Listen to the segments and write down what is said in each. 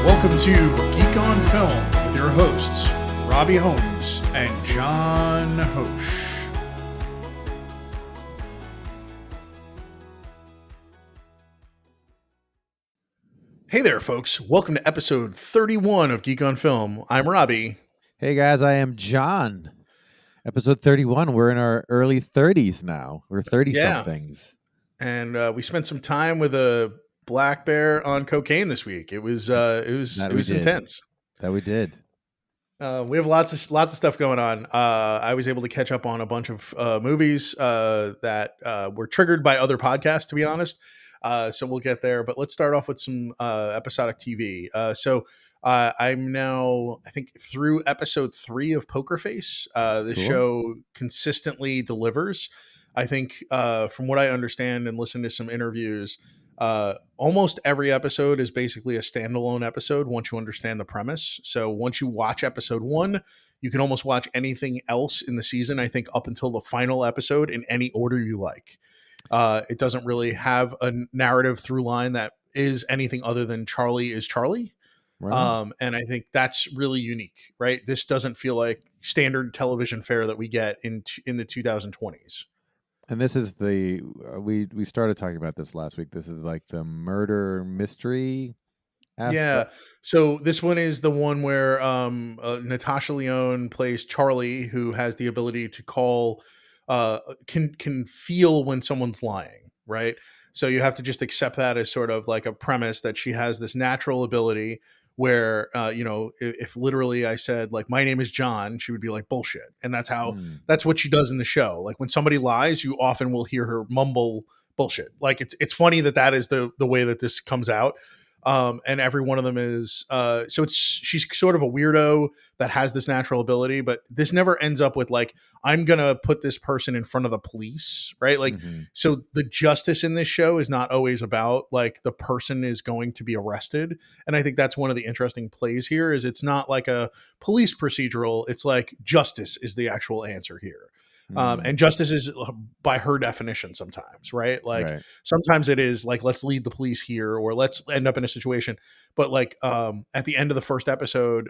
Welcome to Geek on Film with your hosts, Robbie Holmes and John Hosch. Hey there, folks. Welcome to episode 31 of Geek on Film. I'm Robbie. Hey, guys. I am John. Episode 31. We're in our early 30s now. We're 30-somethings. And we spent some time with a black bear on cocaine this week. It was intense. That we did. We have lots of stuff going on. I was able to catch up on a bunch of movies that were triggered by other podcasts, to be honest. So we'll get there, but let's start off with some episodic TV. So I'm now, I think, through episode 3 of Poker Face. This show consistently delivers. I think from what I understand and listen to some interviews, almost every episode is basically a standalone episode once you understand the premise. So once you watch episode 1, you can almost watch anything else in the season, I think, up until the final episode in any order you like. It doesn't really have a narrative through line that is anything other than Charlie is Charlie. Right. And I think that's really unique, right? This doesn't feel like standard television fare that we get in the 2020s. And this is the we started talking about this last week. This is like the murder mystery aspect. Yeah. So this one is the one where Natasha Lyonne plays Charlie, who has the ability to call can feel when someone's lying, right? So you have to just accept that as sort of like a premise that she has this natural ability where, if literally I said, like, my name is John, she would be like, bullshit. And that's how, that's what she does in the show. Like when somebody lies, you often will hear her mumble bullshit. Like it's funny that is the way that this comes out. And every one of them is, she's sort of a weirdo that has this natural ability, but this never ends up with like, I'm going to put this person in front of the police, right? Like, so the justice in this show is not always about like the person is going to be arrested. And I think that's one of the interesting plays here is it's not like a police procedural. It's like justice is the actual answer here. And justice is by her definition sometimes, right? Like sometimes it is like, let's lead the police here or let's end up in a situation. But like at the end of the first episode,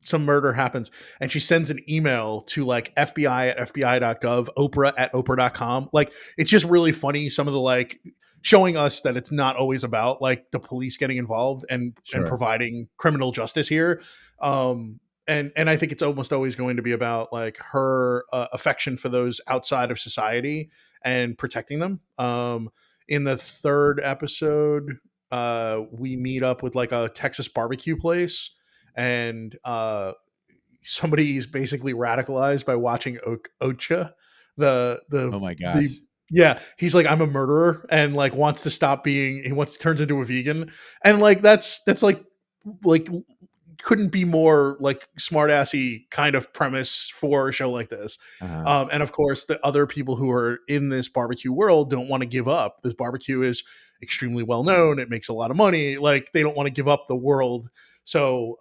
some murder happens and she sends an email to like FBI at FBI.gov, Oprah at Oprah.com. Like it's just really funny. Some of the like showing us that it's not always about like the police getting involved and providing criminal justice here. And I think it's almost always going to be about like her affection for those outside of society and protecting them. In the third episode, we meet up with like a Texas barbecue place, and somebody's basically radicalized by watching Ocha. Oh my gosh. Yeah, he's like, I'm a murderer, and like wants to stop being. He turns into a vegan, and like that's like couldn't be more like smart-assy kind of premise for a show like this. And of course, the other people who are in this barbecue world don't want to give up. This barbecue is extremely well known. It makes a lot of money. Like they don't want to give up the world. So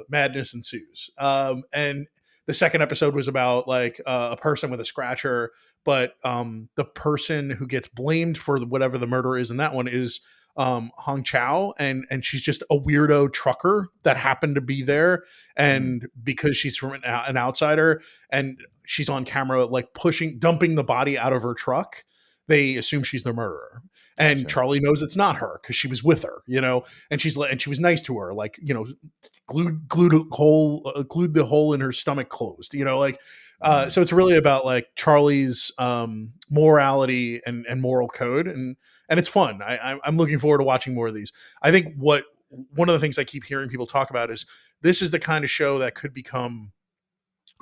madness ensues. And the second episode was about like a person with a scratcher, but the person who gets blamed for whatever the murder is in that one is Hong Chow, and she's just a weirdo trucker that happened to be there, and because she's from an outsider and she's on camera like dumping the body out of her truck, they assume she's the murderer. And Charlie knows it's not her because she was with her, and she was nice to her, like, glued the hole in her stomach closed, so it's really about like Charlie's morality and moral code, and it's fun. I'm looking forward to watching more of these. I think one of the things I keep hearing people talk about is this is the kind of show that could become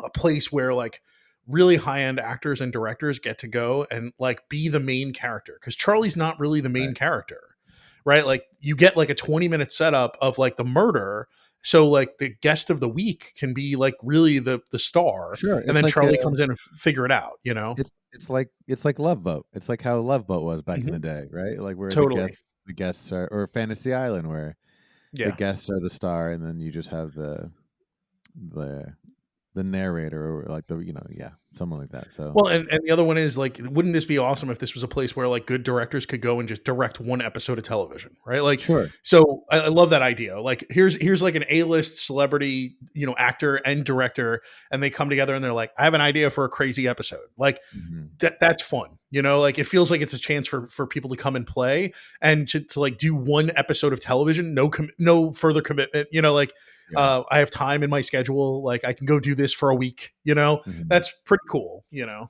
a place where like really high-end actors and directors get to go and like be the main character, because Charlie's not really the main character, right? Like you get like a 20-minute setup of like the murder, so like the guest of the week can be like really the star, and then like Charlie comes in and figure it out. It's like Love Boat. It's like how Love Boat was back in the day, right? Like where the guests are, or Fantasy Island, where the guests are the star, and then you just have the narrator, or like something like that. So, well, and the other one is like, wouldn't this be awesome if this was a place where like good directors could go and just direct one episode of television, right? Like, sure. so I love that idea. Like, here's like an A-list celebrity, actor and director, and they come together and they're like, I have an idea for a crazy episode. Like, Mhm. that's fun, like it feels like it's a chance for people to come and play and to like do one episode of television, no further commitment, like Yeah. I have time in my schedule, like I can go do this for a week, Mhm. that's pretty cool. Yeah.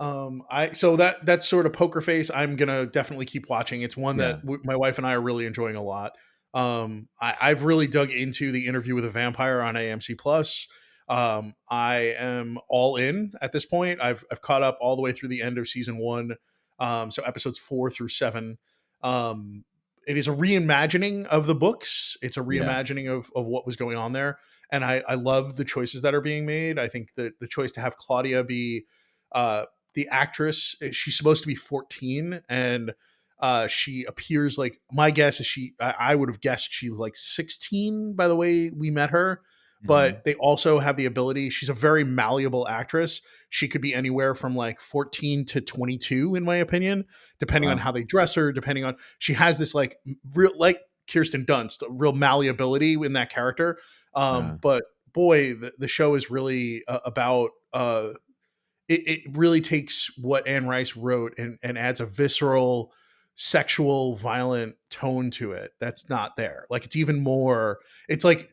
I so that's sort of Poker Face. I'm gonna definitely keep watching. It's one Yeah. that my wife and I are really enjoying a lot. I've really dug into the Interview with a Vampire on AMC Plus. I am all in at this point. I've caught up all the way through the end of season one, so episodes 4 through 7. Um, it is a reimagining of the books. It's a Yeah. reimagining of what was going on there, and I love the choices that are being made. I think that the choice to have Claudia be uh, the actress, she's supposed to be 14, and she appears like, my guess is I would have guessed she was like 16 by the way we met her. Mhm. But they also have the ability, she's a very malleable actress. She could be anywhere from like 14 to 22 in my opinion, depending on Wow. how they dress her, depending on, she has this like real, like Kirsten Dunst, real malleability in that character. Yeah. But boy, the show is really about it really takes what Anne Rice wrote and adds a visceral, sexual, violent tone to it that's not there. Like it's even more. It's like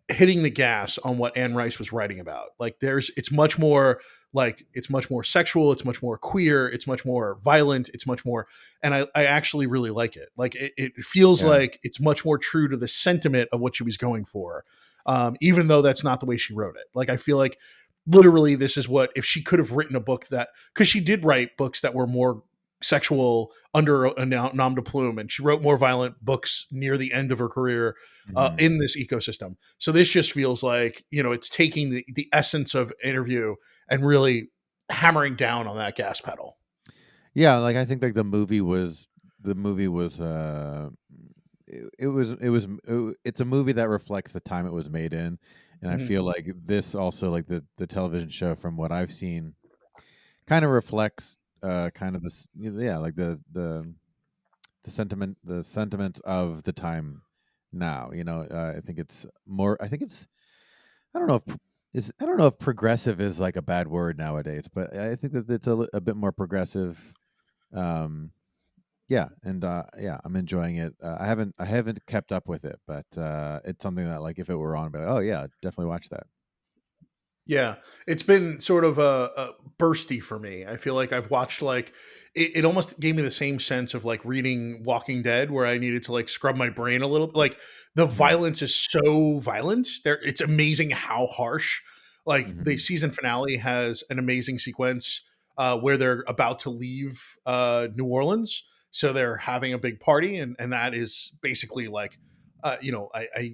hitting the gas on what Anne Rice was writing about. Like it's much more like, it's much more sexual, it's much more queer, it's much more violent, it's much more, and I actually really like it. Like it feels Yeah. like it's much more true to the sentiment of what she was going for. Even though that's not the way she wrote it. Like I feel like literally this is what, if she could have written a book that, because she did write books that were more sexual under a nom de plume, and she wrote more violent books near the end of her career Mhm. in this ecosystem. So this just feels like, it's taking the essence of Interview and really hammering down on that gas pedal. Yeah, like, I think, like, the movie was, it's a movie that reflects the time it was made in, and I Mhm. feel like this also, like, the television show from what I've seen kinda reflects, kind of this yeah, like, the sentiments of the time now, I think it's I don't know if I don't know if progressive is, like, a bad word nowadays, but I think that it's a bit more progressive. um yeah, and, yeah, I'm enjoying it. I haven't kept up with it, but, it's something that, like, if it were on, I'd be like, "Oh, yeah, definitely watch that." Yeah, it's been sort of a bursty for me. I feel like I've watched like it almost gave me the same sense of like reading Walking Dead, where I needed to like scrub my brain a little. Like the Mhm, violence is so violent. There, it's amazing how harsh. Like the mhm, season finale has an amazing sequence where they're about to leave New Orleans, so they're having a big party, and that is basically like I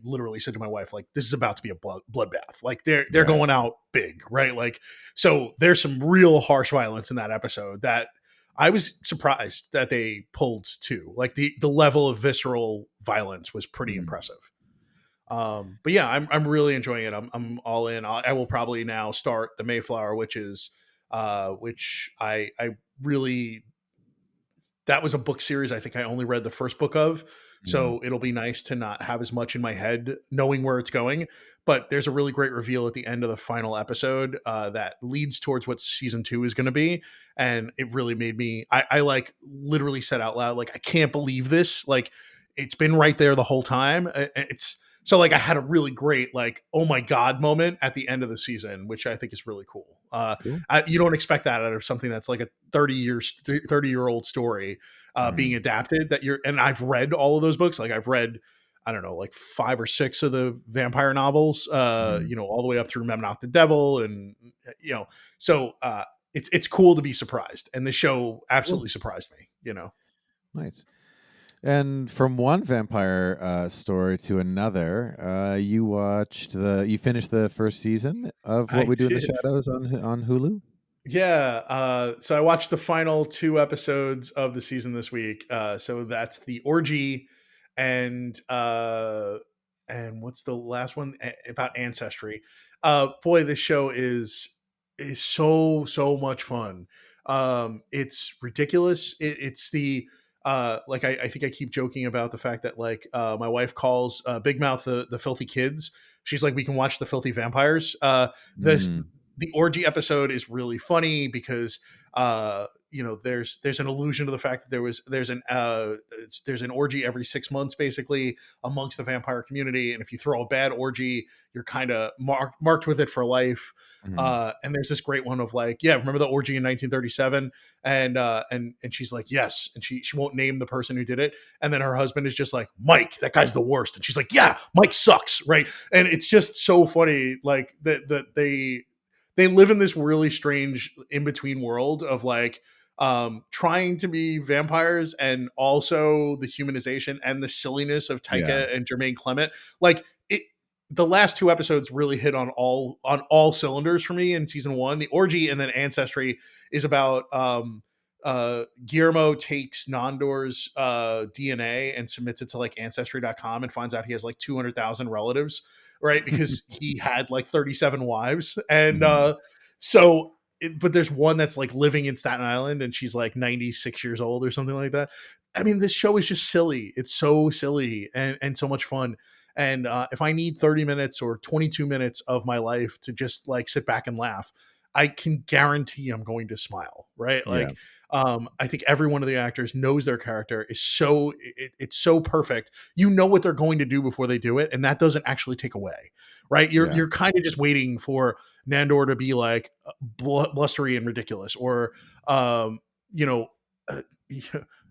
literally said to my wife, like, this is about to be a bloodbath. Like they're right. going out big, right? Like, so there's some real harsh violence in that episode that I was surprised that they pulled too. Like the level of visceral violence was pretty Mhm. impressive. But yeah, I'm really enjoying it. I'm all in. I will probably now start the Mayflower, which I really, that was a book series I think I only read the first book of. Mhm. So it'll be nice to not have as much in my head knowing where it's going. But there's a really great reveal at the end of the final episode that leads towards what season 2 is going to be. And it really made me, I like literally said out loud, like, I can't believe this. Like, it's been right there the whole time. It's so like I had a really great, like, oh my God moment at the end of the season, which I think is really cool. Cool. You don't expect that out of something that's like a 30-year old story being Mhm. adapted, that you're, and I've read all of those books. Like I've read, I don't know, like 5 or 6 of the vampire novels, Mhm. all the way up through Memnoch the Devil. And, so it's cool to be surprised. And the show Cool. absolutely surprised me. Nice. And from one vampire, story to another, you finished the first season of What I We Do in the did. Shadows on Hulu? Yeah. So I watched the final 2 episodes of the season this week. So that's the orgy and what's the last one? About ancestry. Boy, this show is so much fun. It's ridiculous. It's the like I think I keep joking about the fact that like my wife calls Big Mouth the filthy kids. She's like, we can watch the filthy vampires. This Mm. The orgy episode is really funny because there's an allusion to the fact that there's an orgy every 6 months basically amongst the vampire community, and if you throw a bad orgy, you're kind of marked with it for life. Mhm. And there's this great one of like, yeah, remember the orgy in 1937? And she's like, yes, and she won't name the person who did it, and then her husband is just like, Mike, that guy's the worst, and she's like, yeah, Mike sucks, right? And it's just so funny, like that they live in this really strange in between world of like trying to be vampires and also the humanization and the silliness of Yeah. Taika and Jermaine Clement. Like it, the last two episodes really hit on all cylinders for me in season one. The orgy and then Ancestry is about Guillermo takes Nandor's DNA and submits it to like ancestry.com and finds out he has like 200,000 relatives, right? Because he had like 37 wives. And Mhm. but there's one that's like living in Staten Island and she's like 96 years old or something like that. I mean, this show is just silly. It's so silly and so much fun. And if I need 30 minutes or 22 minutes of my life to just like sit back and laugh, I can guarantee I'm going to smile, right? Yeah. Like, I think every one of the actors knows their character is it's so perfect. You know what they're going to do before they do it, and that doesn't actually take away, right? Yeah. You're kind of just waiting for Nandor to be like blustery and ridiculous, or you know, uh,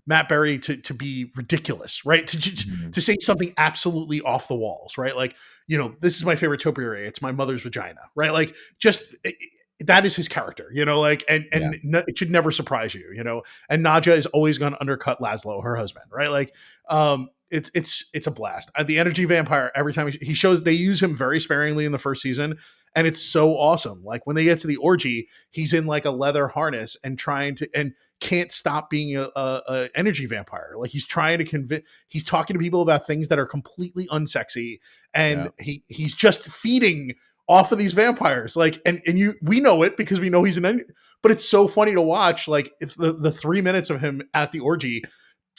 Matt Berry to be ridiculous, right? Mhm. To say something absolutely off the walls, right? Like, this is my favorite topiary. It's my mother's vagina, right? Like, just that is his character, like, Yeah. it should never surprise you, And Nadja is always going to undercut Laszlo, her husband, right? Like, it's a blast. The energy vampire, every time he shows, they use him very sparingly in the first season, and it's so awesome. Like when they get to the orgy, he's in like a leather harness and trying to and can't stop being a energy vampire. Like he's trying to convince, he's talking to people about things that are completely unsexy, and Yeah. he's just feeding off of these vampires. Like, and we know it because we know he's but it's so funny to watch. Like it's the 3 minutes of him at the orgy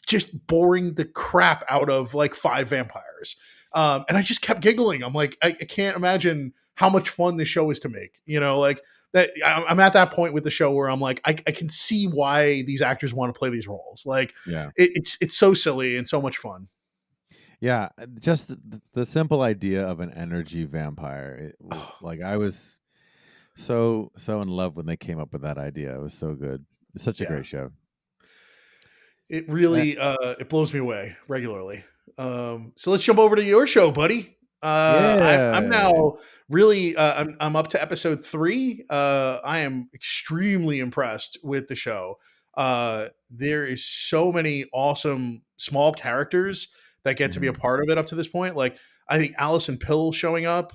just boring the crap out of like five vampires. And I just kept giggling. I'm like, I can't imagine how much fun this show is to make. Like that. I'm at that point with the show where I'm like, I can see why these actors want to play these roles. Like Yeah. it's so silly and so much fun. Yeah. Just the simple idea of an energy vampire. Like I was so in love when they came up with that idea. It was so good. It's such a Yeah, great show. it Uh, really it blows me away regularly. So let's jump over to your show, buddy. I'm yeah. now really I'm up to episode 3. I am extremely impressed with the show. There is so many awesome small characters that get to be a Mhm. part of it up to this point. Like I think Allison Pill showing up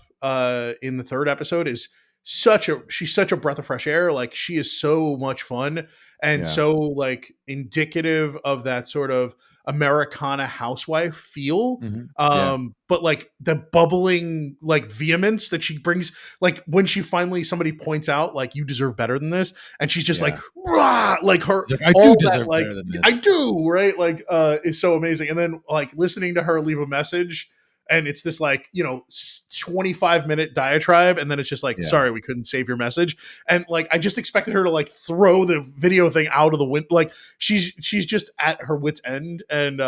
in the third episode is she's such a breath of fresh air. Like she is so much fun and Yeah. so like indicative of that sort of Americana housewife feel. Yeah. But like the bubbling like vehemence that she brings, like when she finally somebody points out like you deserve better than this, and she's just like Yeah. rah, like her He's like, I do all that deserve like better than I this. do right like is so amazing. And then like listening to her leave a message, and it's this like 25-minute diatribe, and then it's just like, Yeah. sorry, we couldn't save your message. And like I just expected her to like throw the video thing out of the window. Like she's just at her wit's end. And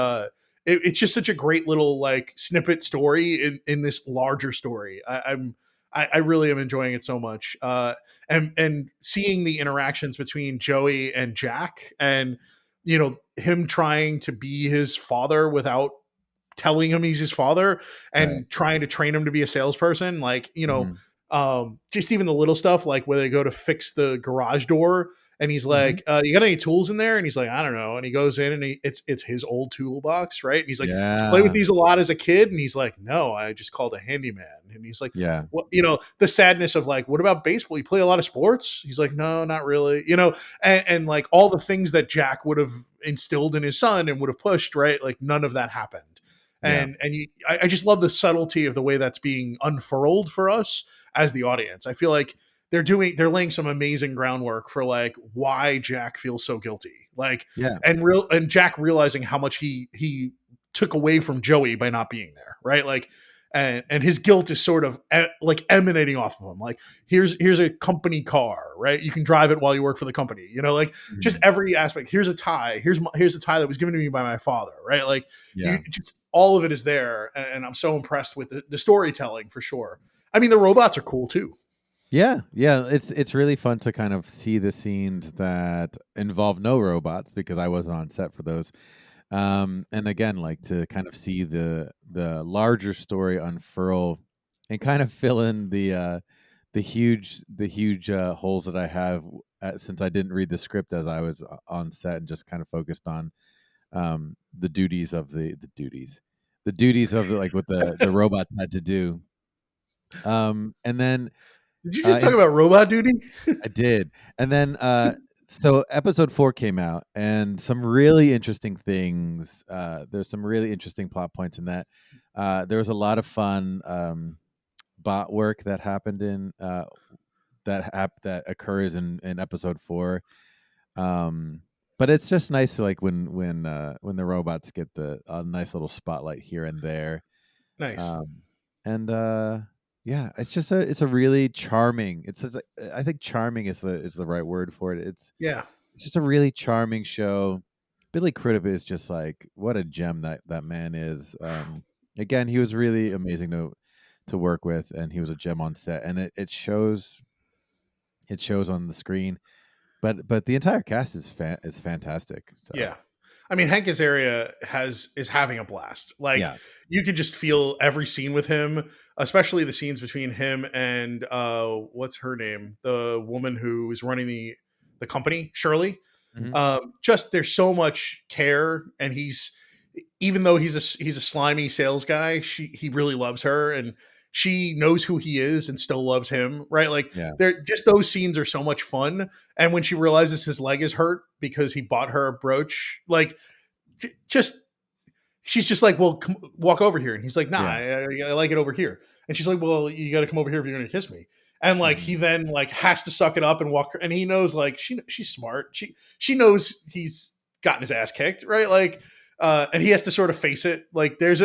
it's just such a great little like snippet story in this larger story. I really am enjoying it so much. And seeing the interactions between Joey and Jack, and him trying to be his father without telling him he's his father, Right. and trying to train him to be a salesperson. Like, Mhm. just even the little stuff, like where they go to fix the garage door, and he's Mhm. like, you got any tools in there? And he's like, I don't know. And he goes in, and it's his old toolbox, right? And he's like, did you play with Yeah. these a lot as a kid? And he's like, no, I just called a handyman. And he's like, Yeah. well, the sadness of like, what about baseball? You play a lot of sports? He's like, no, not really. And like all the things that Jack would have instilled in his son and would have pushed, right? Like none of that happened. Yeah. I just love the subtlety of the way that's being unfurled for us as the audience. I feel like they're laying some amazing groundwork for like why Jack feels so guilty, like Yeah. and Jack realizing how much he took away from Joey by not being there, right? Like, and his guilt is sort of like emanating off of him. Like, here's a company car, right? You can drive it while you work for the company, like just Mhm. every aspect. Here's a tie. Here's a tie that was given to me by my father, right? Like, you Yeah. just all of it is there, and I'm so impressed with the storytelling for sure. I mean, the robots are cool too. Yeah, yeah, it's really fun to kind of see the scenes that involve no robots because I wasn't on set for those. And again, like to kind of see the larger story unfurl and kind of fill in the huge holes that I have since I didn't read the script as I was on set and just kind of focused on the duties of the duties of like what the robots had to do. And then Did you just talk in about robot duty? I did. And then so episode 4 came out and some really interesting things. There's some really interesting plot points in that. There was a lot of fun bot work that happened in that occurs in episode 4. Um but it's just nice like when the robots get the a nice little spotlight here and there. Nice. Um, and yeah, it's a really charming. I think charming is the right word for it. Yeah. It's just a really charming show. Billy Crudup is just like what a gem that man is. Again, he was really amazing to work with, and he was a gem on set, and it shows on the screen. But the entire cast is fantastic. So Yeah. I mean, Hank Azaria is having a blast. Like, yeah. you could just feel every scene with him, especially the scenes between him and what's her name? The woman who is running the company, Shirley. Hmm. Just there's so much care, and even though he's a slimy sales guy, he really loves her, and she knows who he is and still loves him, right? Like, Yeah. they're just those scenes are so much fun. And when she realizes his leg is hurt because he bought her a brooch, like, just she's just like, well, walk over here, and he's like, nah, Yeah. I like it over here, and she's like, well, you got to come over here if you're gonna kiss me. And like, he Mhm. then like has to suck it up and walk, and he knows like she's smart, she knows he's gotten his ass kicked, right? Like, and he has to sort of face it. Like, there's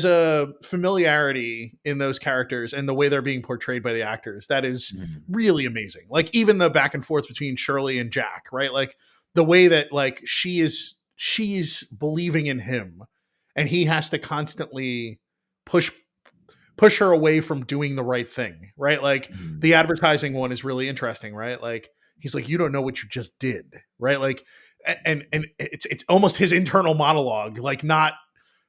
a familiarity in those characters and the way they're being portrayed by the actors that is Mhm. really amazing. Like, even the back and forth between Shirley and Jack, right? Like, the way that like she's believing in him, and he has to constantly push push her away from doing the right thing, right? Like, Mhm. the advertising one is really interesting, right? Like, he's like, you don't know what you just did, right? Like, and it's almost his internal monologue, like, not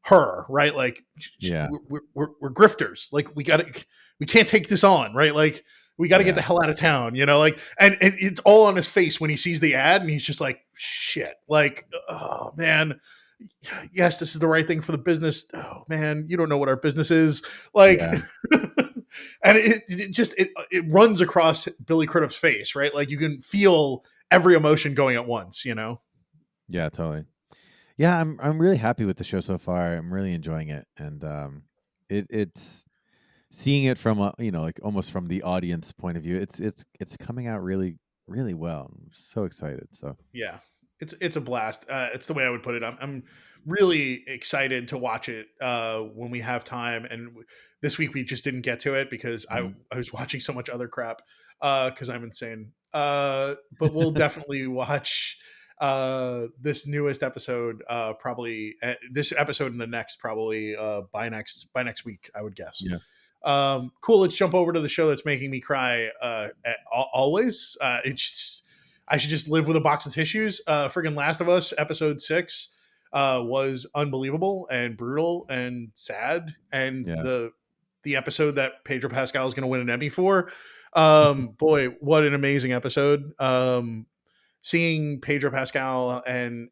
her, right? Like, Yeah. we're grifters, like, we can't take this on, right? Like, we got to get Yeah. the hell out of town, like, and it's all on his face when he sees the ad, and he's just like, shit, like, oh man, yes, this is the right thing for the business. Oh man, you don't know what our business is like. Yeah. And it runs across Billy Crudup's face, right? Like, you can feel every emotion going at once. Yeah, totally. Yeah, I'm really happy with the show so far. I'm really enjoying it, and it's seeing it from like almost from the audience point of view. It's coming out really well. I'm so excited. So Yeah, it's a blast. It's the way I would put it. I'm really excited to watch it when we have time. And this week we just didn't get to it because I mhm. I was watching so much other crap because I'm insane. But we'll definitely watch this newest episode. Probably this episode and the next probably by next week, I would guess. Yeah, Cool. Let's jump over to the show that's making me cry always. I should just live with a box of tissues. Friggin' Last of Us episode 6 was unbelievable and brutal and sad, and yeah, the episode that Pedro Pascal is going to win an Emmy for. Boy, what an amazing episode. Seeing Pedro Pascal and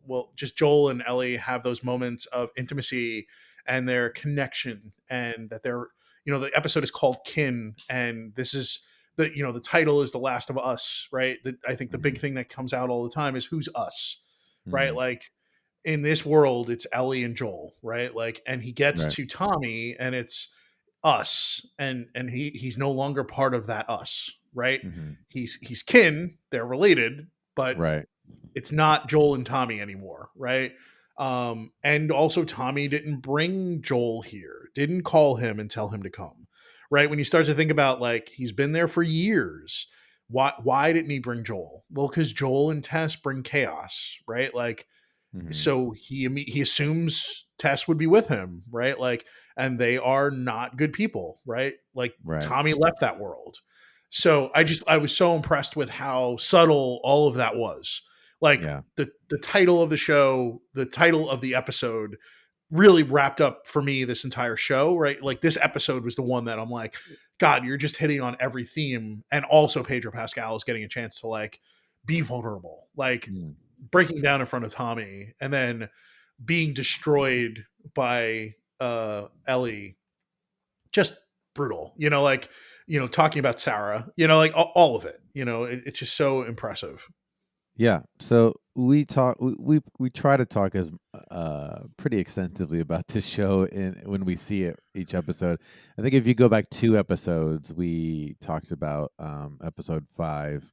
well, just Joel and Ellie have those moments of intimacy and their connection, and that the episode is called Kin, and this is the title is The Last of Us, right? I think the big mhm, thing that comes out all the time is who's us, right? mhm. Like, in this world it's Ellie and Joel, right? Like, and he gets Right. to Tommy and it's us, and he's no longer part of that us, right? Hmm. He's kin, they're related, but Right. it's not Joel and Tommy anymore, right? And also Tommy didn't bring Joel here, didn't call him and tell him to come, right? When you start to think about like he's been there for years, why didn't he bring Joel? Well, because Joel and Tess bring chaos, right? Like, Hmm. so he assumes Tess would be with him, right? Like, and they are not good people, right? Like Right. Tommy left that world. So I was so impressed with how subtle all of that was. Like Yeah. the title of the show, the title of the episode really wrapped up for me this entire show, right? Like this episode was the one that I'm like, God, you're just hitting on every theme. And also Pedro Pascal is getting a chance to like be vulnerable, like Mm. breaking down in front of Tommy and then being destroyed by Ellie. Just brutal, like, talking about Sarah, like all of it, it's just so impressive. Yeah. So we talk. We try to talk as pretty extensively about this show in when we see it each episode. I think if you go back 2 episodes, we talked about episode 5,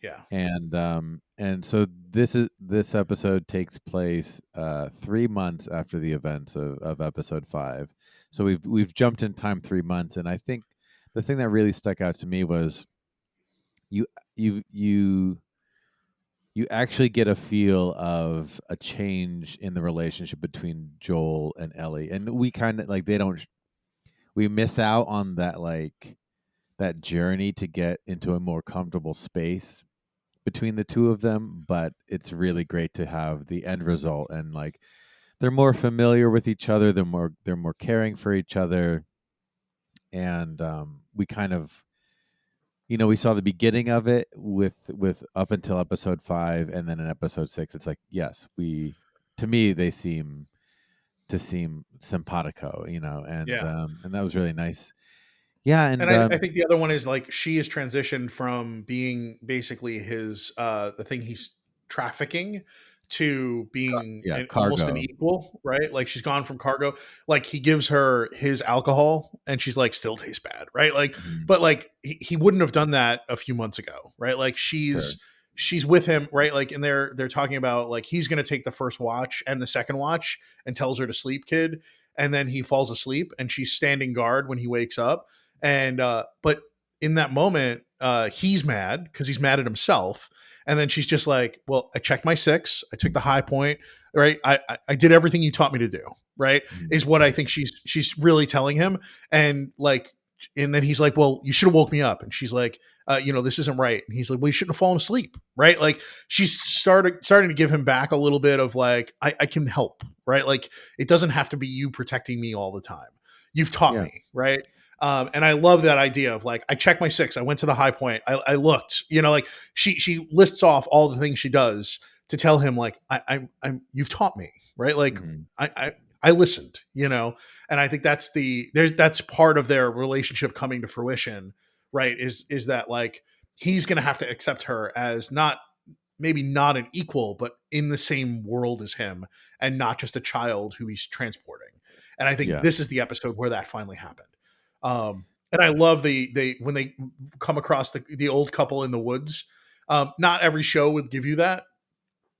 Yeah. and so this episode takes place 3 months after the events of episode 5. So we've jumped in time 3 months, and I think the thing that really stuck out to me was you you you you actually get a feel of a change in the relationship between Joel and Ellie. And we kind of like they don't we miss out on that like that journey to get into a more comfortable space between the two of them, but it's really great to have the end result and like they're more familiar with each other, they're more caring for each other and we kind of we saw the beginning of it with up until episode 5, and then in episode 6 it's like yes, we to me they seem simpatico, Yeah. and that was really nice. Yeah, And and I think the other one is like she has transitioned from being basically his the thing he's trafficking to being yeah, almost an cargo. equal, right? Like she's gone from cargo, like he gives her his alcohol and she's like still tastes bad, right? Like, Mhm. but like he wouldn't have done that a few months ago, right? Like Sure. she's with him, right? Like, and they're talking about like he's going to take the first watch and the second watch and tells her to sleep, kid, and then he falls asleep and she's standing guard when he wakes up. And but in that moment he's mad because he's mad at himself, and then she's just like, well, I checked my 6, I took the high point, right? I did everything you taught me to do, right? Mhm. Is what I think she's really telling him. And like, and then he's like, well, you should have woke me up. And she's like, this isn't right. And he's like, well, you shouldn't have fallen asleep, right? Like she's starting to give him back a little bit of like, I can help, right? Like it doesn't have to be you protecting me all the time. You've taught Yeah. me, right? And I love that idea of like, I checked my 6, I went to the high point, I looked, like she lists off all the things she does to tell him like, I'm you've taught me, right? Like Mhm. I listened, and I think that's part of their relationship coming to fruition, right? Is that like he's gonna have to accept her as not maybe not an equal, but in the same world as him, and not just a child who he's transporting. And I think Yeah. this is the episode where that finally happened. And I love they when they come across the old couple in the woods. Not every show would give you that,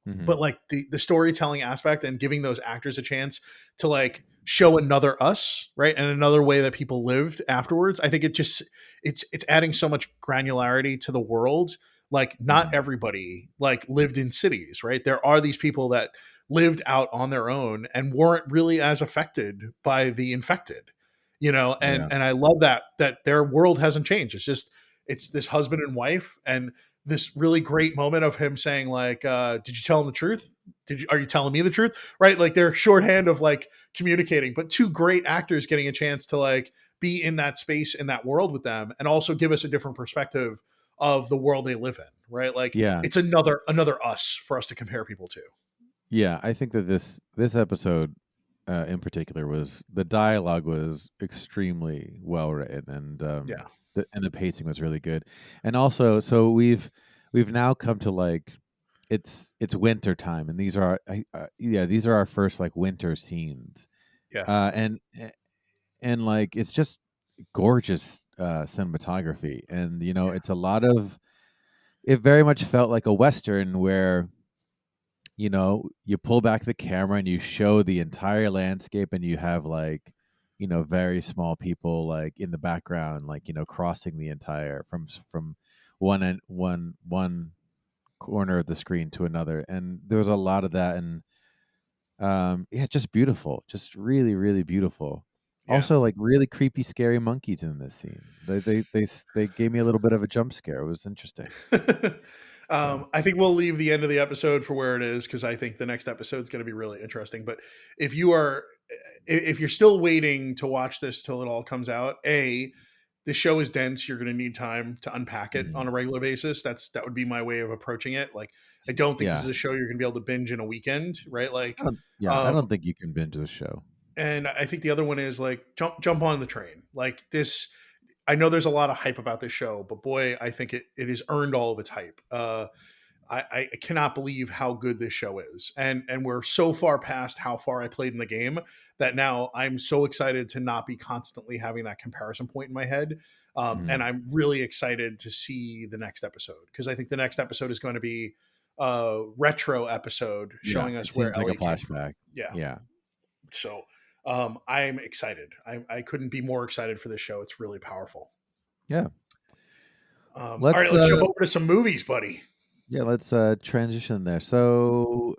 but Mhm. like the storytelling aspect and giving those actors a chance to like show another us, right, and another way that people lived afterwards. I think it's adding so much granularity to the world. Like not Mhm. everybody like lived in cities, right? There are these people that lived out on their own and weren't really as affected by the infected, and Yeah. I love that their world hasn't changed. It's this husband and wife, and this really great moment of him saying like, did you tell him the truth? Are you telling me the truth? Right? Like they're shorthand of like communicating, but two great actors getting a chance to like be in that space, in that world with them, and also give us a different perspective of the world they live in, right? Like Yeah. it's another us for us to compare people to. Yeah, I think that this episode in particular was the dialogue was extremely well written, and Yeah. the pacing was really good. And also, so we've now come to like it's winter time, and these are yeah, these are our first like winter scenes, Yeah, and like it's just gorgeous cinematography, and yeah, it's a lot of it very much felt like a western where you pull back the camera and you show the entire landscape, and you have like very small people like in the background, like crossing the entire from one corner of the screen to another, and there was a lot of that, and yeah, just beautiful, just really really beautiful. yeah. Also, like really creepy scary monkeys in this scene. They gave me a little bit of a jump scare. It was interesting. So I think we'll leave the end of the episode for where it is because I think the next episode is going to be really interesting. But if you are, if you're still waiting to watch this till it all comes out, the show is dense. You're going to need time to unpack it mhm. on a regular basis. That would be my way of approaching it. Like, I don't think this is Yeah, a show you're going to be able to binge in a weekend, right? Like, I um, don't think you can binge the show. and I think the other one is like jump on the train. Like this, I know there's a lot of hype about this show, but boy, I think it has earned all of its hype. I cannot believe how good this show is, and we're so far past how far I played in the game that now I'm so excited to not be constantly having that comparison point in my head. And Mhm. I'm really excited to see the next episode because I think the next episode is going to be a retro episode Yeah, showing it us where seems like a Ellie came from. flashback. Yeah, Yeah. so I'm excited. I couldn't be more excited for this show. It's really powerful. Yeah. All right, Let's let's jump over to some movies, buddy. yeah, let's transition there. So,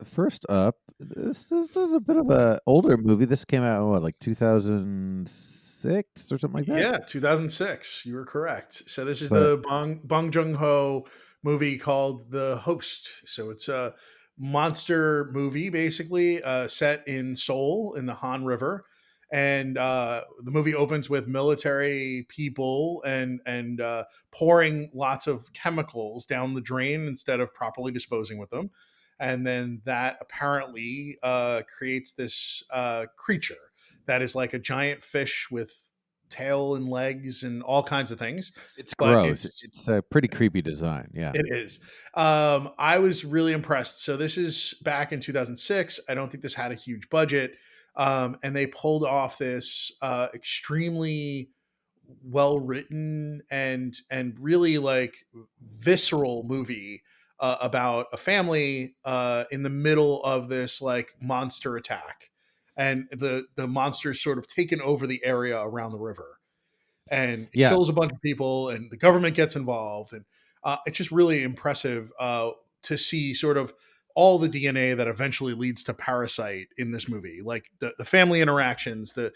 first up, this is a bit of a older movie. This came out in what, like 2006 or something like that? Yeah, 2006. You were correct. So this is But the Bong Joon Ho movie called The Host. So it's a monster movie, basically set in Seoul in the Han River, and the movie opens with military people and pouring lots of chemicals down the drain instead of properly disposing with them, and then that apparently creates this creature that is like a giant fish with tail and legs and all kinds of things. it's But gross. It's a pretty creepy design. Yeah. it is. I was really impressed. So this is back in 2006. I don't think this had a huge budget, and they pulled off this extremely well written and really like visceral movie about a family in the middle of this like monster attack, and the monster's sort of taken over the area around the river, and it Yeah. kills a bunch of people, and the government gets involved, and it's just really impressive to see sort of all the DNA that eventually leads to Parasite in this movie, like the family interactions, the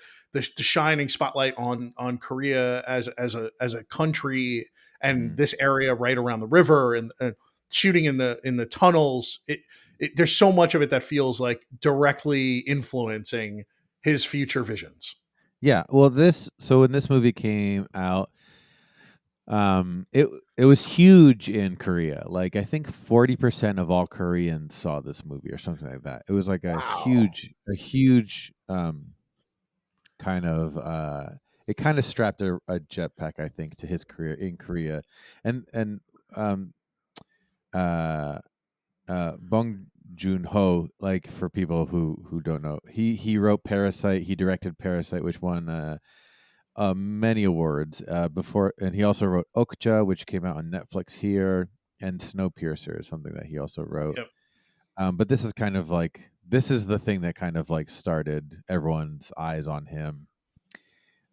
shining spotlight on Korea as a country, and Mhm. this area right around the river, and shooting in the tunnels. There's so much of it that feels like directly influencing his future visions. Yeah. Well, when this movie came out, it was huge in Korea. Like I think 40% of all Koreans saw this movie or something like that. It was like Wow. a huge kind of it kind of strapped a jetpack, I think, to his career in Korea, and um uh Bong Joon Ho, like for people who don't know, he wrote Parasite, he directed Parasite, which won many awards before, and he also wrote Okja, which came out on Netflix here, and Snowpiercer is something that he also wrote. Yep. But this is kind of like this is the thing that kind of like started everyone's eyes on him.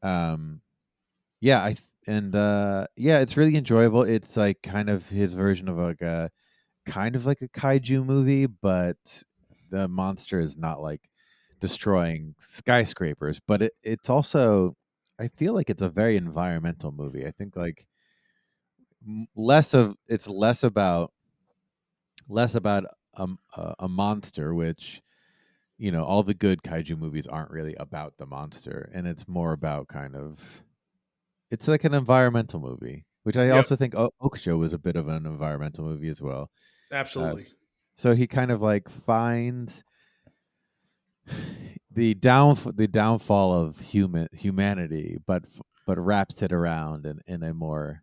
Um, yeah, yeah, it's really enjoyable. It's like kind of his version of like a kind of like a kaiju movie, but the monster is not like destroying skyscrapers, but it's also I feel like it's a very environmental movie. I think like less of it's less about a monster, which all the good kaiju movies aren't really about the monster, and it's more about kind of it's like an environmental movie, which I Yep. also think Okja was a bit of an environmental movie as well. Uh, Absolutely. s- so he kind of like finds the downfall of humanity, but wraps it around in a more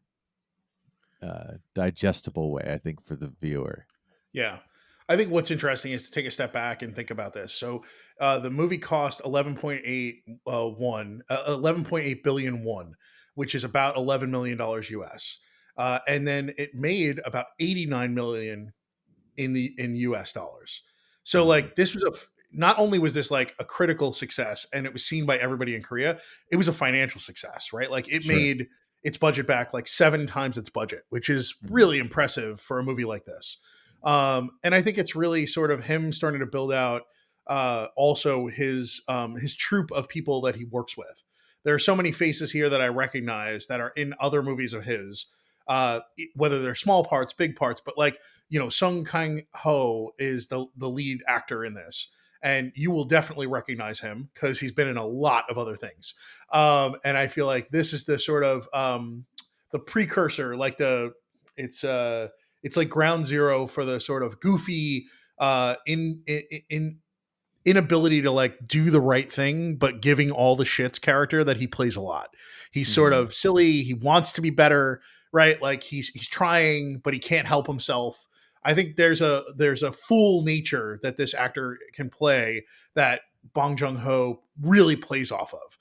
digestible way, I think, for the viewer. Yeah. I think what's interesting is to take a step back and think about this. So, the movie cost 11.8 billion won, which is about $11 million US. And then it made about 89 million in US dollars. So Mm, like this was not only was this like a critical success and it was seen by everybody in Korea, it was a financial success, right? Like it sure. made its budget back like 7 times its budget, which is Mhm, really impressive for a movie like this. And I think it's really sort of him starting to build out also his troupe of people that he works with. There are so many faces here that I recognize that are in other movies of his, whether they're small parts, big parts, but like Sung Kang Ho is the lead actor in this, and you will definitely recognize him because he's been in a lot of other things. And I feel like this is the sort of the precursor, like it's like ground zero for the sort of goofy in inability to like do the right thing but giving all the shits character that he plays a lot. He's sort mhm, of silly, he wants to be better, right? Like he's trying but he can't help himself. I think there's a full nature that this actor can play that Bong Joon-ho really plays off of,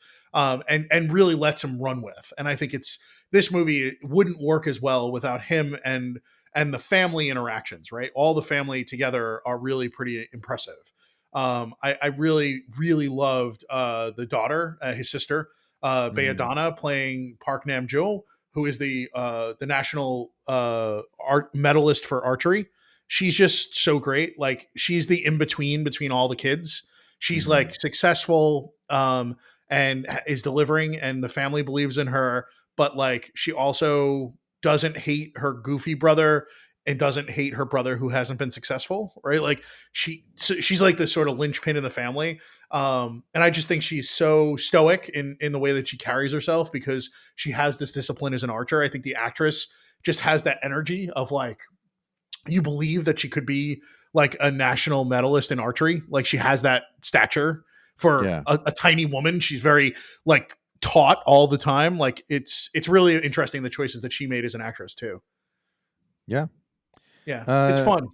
and really lets him run with. And I think it's this movie wouldn't work as well without him and the family interactions, right? All the family together are really pretty impressive. I really, really loved the daughter, his sister, mhm, Bayadonna, playing Park Nam Jo, who is the national art medalist for archery. She's just so great. Like she's the in between all the kids. She's like mhm. successful, and is delivering, and the family believes in her. But like she also doesn't hate her goofy brother and doesn't hate her brother who hasn't been successful, right? Like she's like the sort of linchpin in the family. And I just think she's so stoic in the way that she carries herself because she has this discipline as an archer. I think the actress just has that energy of like you believe that she could be like a national medalist in archery. Like she has that stature for Yeah, a tiny woman. She's very like taught all the time. Like it's really interesting the choices that she made as an actress too. yeah. Yeah, it's Uh, fun.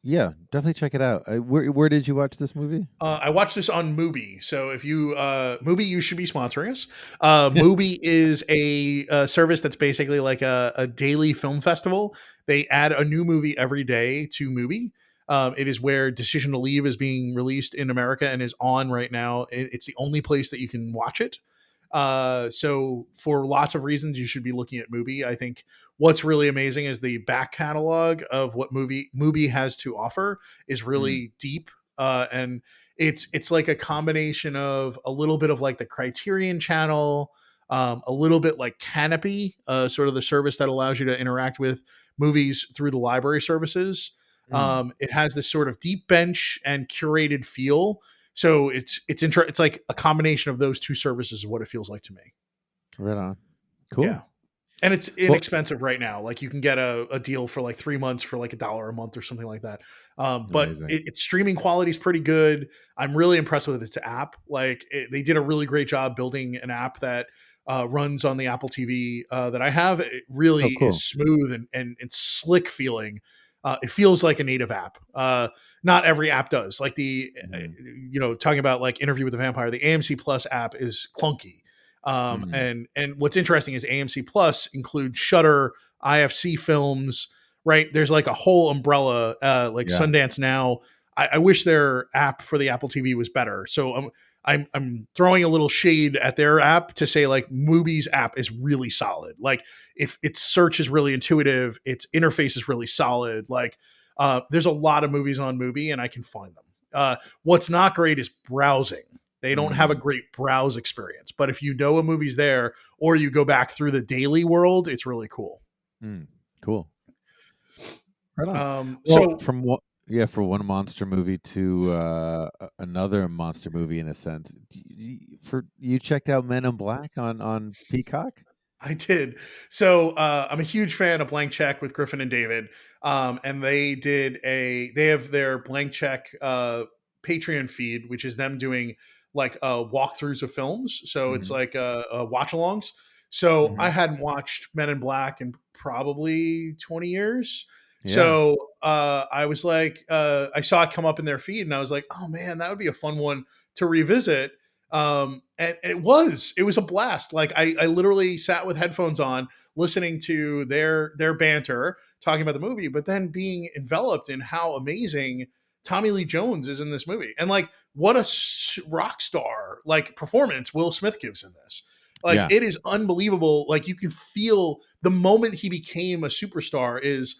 yeah, definitely check it out. Where did you watch this movie? I watched this on Mubi. So if you Mubi, you should be sponsoring us. Mubi is a service that's basically like a daily film festival. They add a new movie every day to Mubi. It is where Decision to Leave is being released in America and is on right now. It's the only place that you can watch it. So for lots of reasons, you should be looking at Mubi. I think what's really amazing is the back catalog of what Mubi has to offer is Mm, really deep, and it's like a combination of a little bit of like the Criterion Channel, a little bit like Canopy, sort of the service that allows you to interact with movies through the library services. mm. It has this sort of deep bench and curated feel, so it's like a combination of those two services is what it feels like to me. Right on. Yeah. Cool. And it's Well, inexpensive right now. Like you can get a deal for like 3 months for like $1 a month or something like that. But amazing. its streaming quality is pretty good. I'm really impressed with its app. Like they did a really great job building an app that runs on the Apple TV that I have. It really Oh, is cool. smooth and it's slick feeling. It feels like a native app. Not every app does. Like Mm, talking about like Interview with the Vampire, the AMC Plus app is clunky. mm. And what's interesting is AMC Plus includes Shutter, IFC films, right? There's like a whole umbrella, like Yeah. Sundance Now. I wish their app for the Apple TV was better. So I'm throwing a little shade at their app to say like Mubi's app is really solid. Like if its search is really intuitive, its interface is really solid. Like there's a lot of movies on Mubi and I can find them. What's not great is browsing. They don't have a Mm, great browse experience, but if you know a movie's there or you go back through the daily world, it's really cool. mm. Cool. Right on. Well, So from what yeah, for one monster movie to another monster movie in a sense. For you checked out Men in Black on Peacock? I did. So I'm a huge fan of Blank Check with Griffin and David, and they have their Blank Check Patreon feed, which is them doing like walkthroughs of films. So it's Mhm. like watch-alongs. So I Mhm. hadn't watched Men in Black and probably 20 years. Yeah. So I was like, I saw it come up in their feed, and I was like, oh man, that would be a fun one to revisit. And it was a blast. Like I literally sat with headphones on, listening to their banter, talking about the movie, but then being enveloped in how amazing Tommy Lee Jones is in this movie, and like what a rock star like performance Will Smith gives in this. Like Yeah. it is unbelievable. Like you can feel the moment he became a superstar is,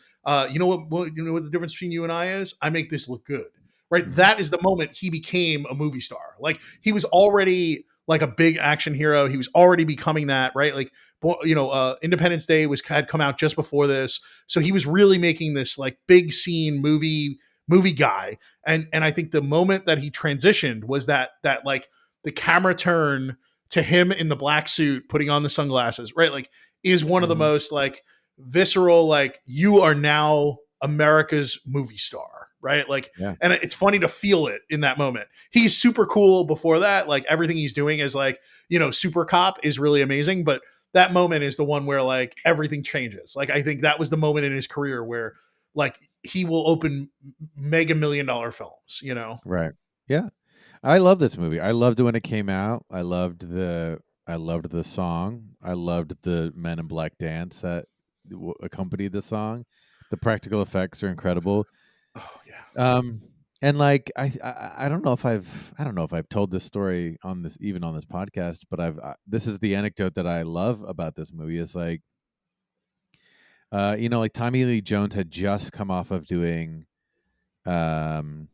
you know what the difference between you and I is? I make this look good, right? Mhm. That is the moment he became a movie star. Like he was already like a big action hero. He was already becoming that, right? Like, Independence Day had come out just before this, so he was really making this like big scene movie guy. And I think the moment that he transitioned was that like the camera turn to him in the black suit putting on the sunglasses, right? Like is one of the Mhm. most like visceral, like you are now America's movie star, right? Like, Yeah. and it's funny to feel it in that moment. He's super cool before that. Like everything he's doing is like, super cop is really amazing, but that moment is the one where like everything changes. Like I think that was the moment in his career where like he will open mega $1 million films. Right. Yeah. I love this movie. I loved it when it came out. I loved the song. I loved the Men in Black dance that accompanied the song. The practical effects are incredible. Oh yeah. Um, and like I don't know if I've told this story on this even on this podcast, but this is the anecdote that I love about this movie is like, like Tommy Lee Jones had just come off of doing, um,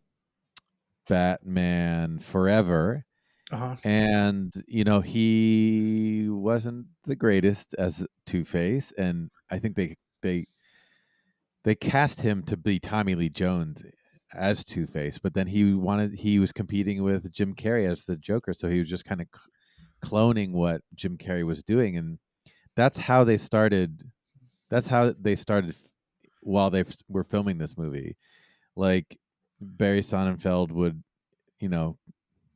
Batman Forever. Uh-huh. And he wasn't the greatest as Two-Face, and I think they cast him to be Tommy Lee Jones as Two-Face, but then he was competing with Jim Carrey as the Joker, so he was just kind of cloning what Jim Carrey was doing, and that's how they started. That's how they started while were filming this movie. Like Barry Sonnenfeld would, you know,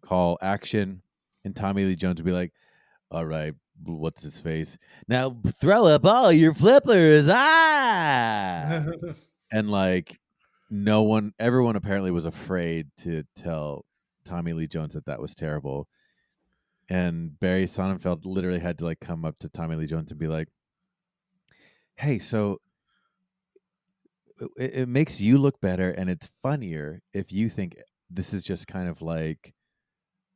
call action, and Tommy Lee Jones would be like, "All right, what's his face? Now throw up all your flippers, ah!" And like, everyone apparently was afraid to tell Tommy Lee Jones that that was terrible, and Barry Sonnenfeld literally had to like come up to Tommy Lee Jones and be like, "Hey, so it makes you look better, and it's funnier if you think this is just kind of like."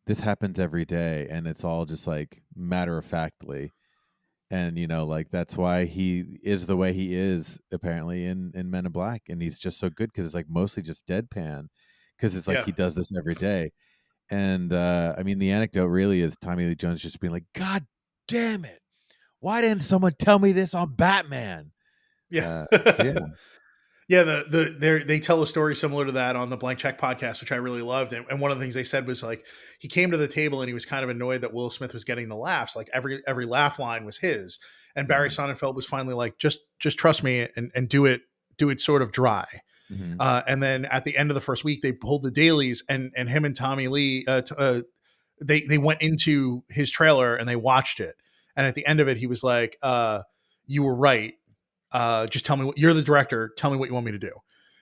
This happens every day and it's all just like matter of factly, and like that's why he is the way he is apparently in Men in Black, and he's just so good because it's like mostly just deadpan because it's like Yeah. he does this every day. And I mean, the anecdote really is Tommy Lee Jones just being like, God damn it, why didn't someone tell me this on Batman? Yeah. So yeah. Yeah, they tell a story similar to that on the Blank Check podcast, which I really loved. And one of the things they said was like he came to the table and he was kind of annoyed that Will Smith was getting the laughs. Like every laugh line was his. And Barry Mhm. Sonnenfeld was finally like, just trust me and do it sort of dry. Mhm. And then at the end of the first week, they pulled the dailies, and him and Tommy Lee, they went into his trailer and they watched it. And at the end of it, he was like, "You were right. Just tell me what you're the director. Tell me what you want me to do."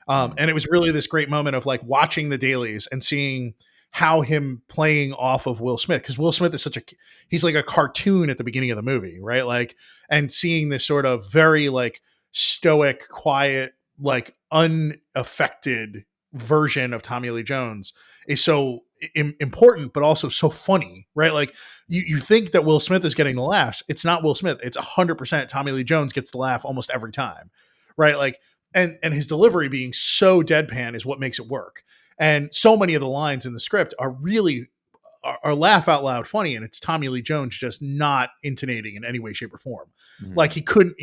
Mhm. And it was really this great moment of like watching the dailies and seeing how him playing off of Will Smith, because Will Smith is he's like a cartoon at the beginning of the movie, right? Like, and seeing this sort of very like stoic, quiet, like unaffected version of Tommy Lee Jones is so important, but also so funny, right? Like you think that Will Smith is getting the laughs. It's not Will Smith. It's 100% Tommy Lee Jones gets the laugh almost every time, right? Like, and his delivery being so deadpan is what makes it work. And so many of the lines in the script are really are laugh out loud funny, and it's Tommy Lee Jones just not intonating in any way, shape, or form. Like Mhm. he couldn't.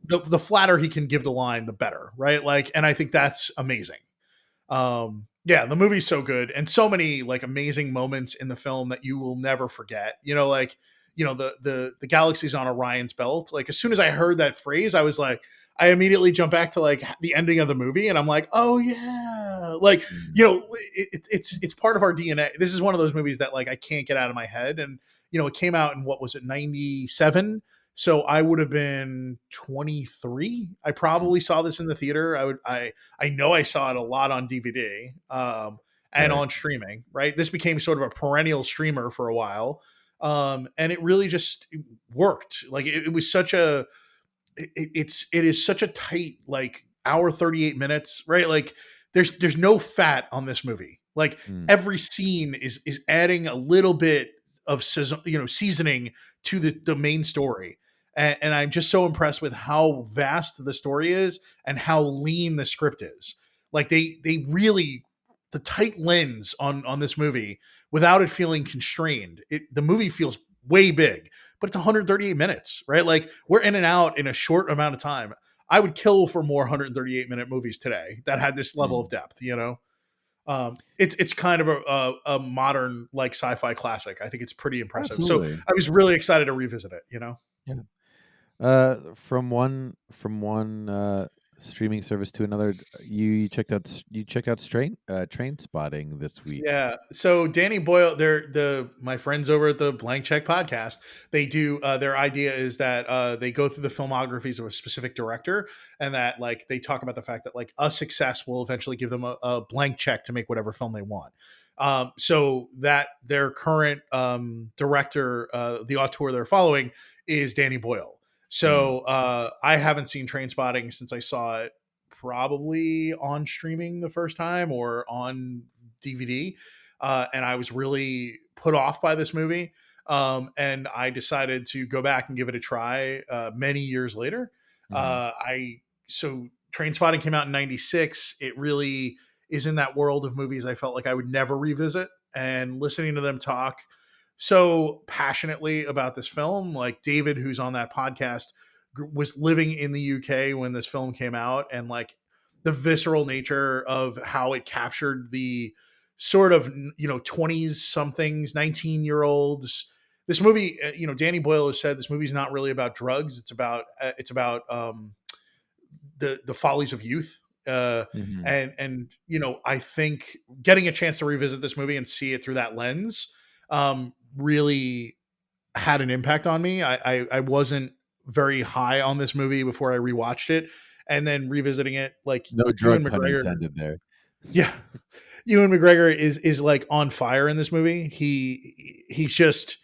The flatter he can give the line, the better, right? Like, and I think that's amazing. Yeah, the movie's so good, and so many like amazing moments in the film that you will never forget. Like the galaxy's on Orion's belt. Like as soon as I heard that phrase, I was like, I immediately jumped back to like the ending of the movie, and I'm like, oh yeah, like Mhm. it's part of our DNA. This is one of those movies that like I can't get out of my head, and it came out in what was it, 97. So I would have been 23. I probably saw this in the theater. I know I saw it a lot on DVD, and Right. on streaming, right? This became sort of a perennial streamer for a while. And it really just worked. Like it was such a it is such a tight like hour 38 minutes, right? Like there's no fat on this movie. Like Mm. every scene is adding a little bit of seasoning to the main story. And I'm just so impressed with how vast the story is and how lean the script is. Like they really the tight lens on this movie without it feeling constrained. The movie feels way big, but it's 138 minutes, right? Like we're in and out in a short amount of time. I would kill for more 138-minute movies today that had this level of Mm. depth. It's kind of a modern like sci-fi classic. I think it's pretty impressive. So Absolutely. I was really excited to revisit it. Yeah. From one streaming service to another, you checked out Train Spotting this week. Yeah. So Danny Boyle, they're my friends over at the Blank Check podcast. They do their idea is that they go through the filmographies of a specific director, and that like they talk about the fact that like a success will eventually give them a blank check to make whatever film they want. So that their current director, the auteur they're following is Danny Boyle. Mm. So I haven't seen Train Spotting since I saw it probably on streaming the first time or on DVD. And I was really put off by this movie. And I decided to go back and give it a try many years later. Mhm. I so Train Spotting came out in '96. It really is in that world of movies I felt like I would never revisit. And listening to them talk so passionately about this film, like David, who's on that podcast, was living in the UK when this film came out, and like the visceral nature of how it captured the sort of 20s somethings 19-year-olds. This movie, Danny Boyle has said this movie's not really about drugs. It's about the follies of youth. Mhm. And I think getting a chance to revisit this movie and see it through that lens really had an impact on me. I wasn't very high on this movie before I rewatched it, and then revisiting it, like No Ewan drug pun McGregor. intended there. Yeah, Ewan McGregor is like on fire in this movie. He's just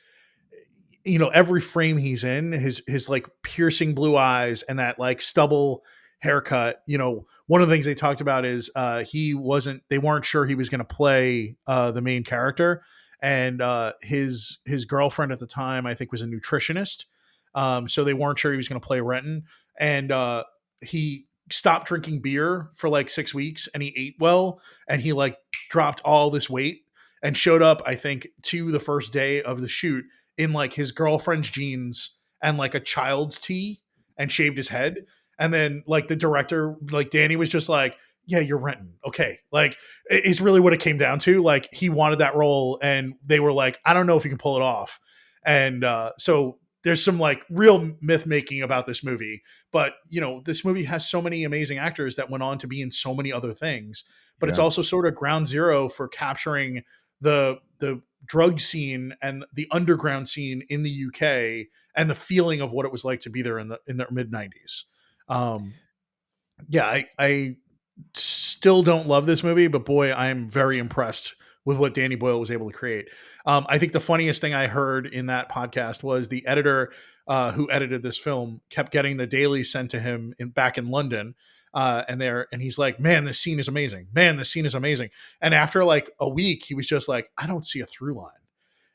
every frame he's in, his like piercing blue eyes and that like stubble haircut. One of the things they talked about is they weren't sure he was going to play the main character, and his girlfriend at the time I think was a nutritionist, so they weren't sure he was going to play Renton, and he stopped drinking beer for like 6 weeks, and he ate well, and he like dropped all this weight and showed up I think to the first day of the shoot in like his girlfriend's jeans and like a child's tee, and shaved his head. And then like the director, like Danny was just like, yeah, you're Renton. Okay. Like it's really what it came down to. Like he wanted that role, and they were like, I don't know if you can pull it off. And so there's some like real myth making about this movie, but this movie has so many amazing actors that went on to be in so many other things, but it's Yeah. also sort of ground zero for capturing the drug scene and the underground scene in the UK, and the feeling of what it was like to be there in the mid '90s. Um, yeah, I still don't love this movie, but boy, I'm very impressed with what Danny Boyle was able to create. I think the funniest thing I heard in that podcast was the editor who edited this film kept getting the dailies sent to him back in London. And he's like, man, this scene is amazing. Man, this scene is amazing. And after like a week, he was just like, I don't see a through line.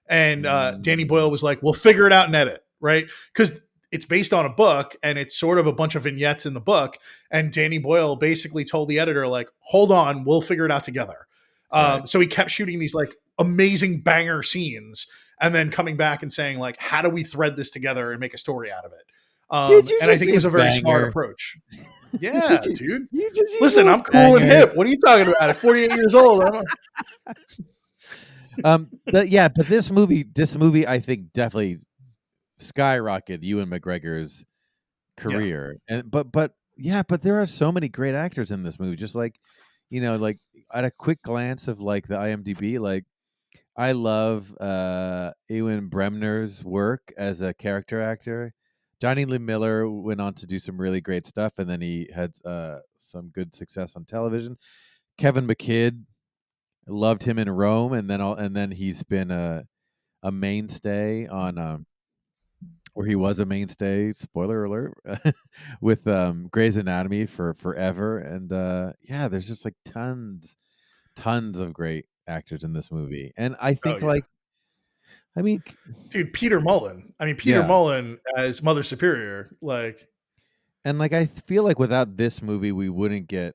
And Danny Boyle Mm. was like, "We'll figure it out and edit, right?" Because it's based on a book, and it's sort of a bunch of vignettes in the book. And Danny Boyle basically told the editor, like, "Hold on, we'll figure it out together." Right. So he kept shooting these like amazing banger scenes, and then coming back and saying, like, "How do we thread this together and make a story out of it?" Did you And I just think it say was a very smart banger? approach. Did Yeah, you dude. you just use the Listen, word I'm cool and banger? hip. What are you talking about? At 48 years old, But this movie I think definitely skyrocketed Ewan McGregor's yeah, career. But there are so many great actors in this movie. Just like, like at a quick glance of like the IMDb, like I love Ewan Bremner's work as a character actor. Johnny Lee Miller went on to do some really great stuff, and then he had some good success on television. Kevin McKidd, loved him in Rome, and then he's been a mainstay on or he was a mainstay, spoiler alert, with Grey's Anatomy for forever. And yeah, there's just like tons of great actors in this movie. And I Oh think yeah, like I mean dude, Peter Mullen. I mean, Peter yeah. Mullen as Mother Superior. Like, And like I feel like without this movie we wouldn't get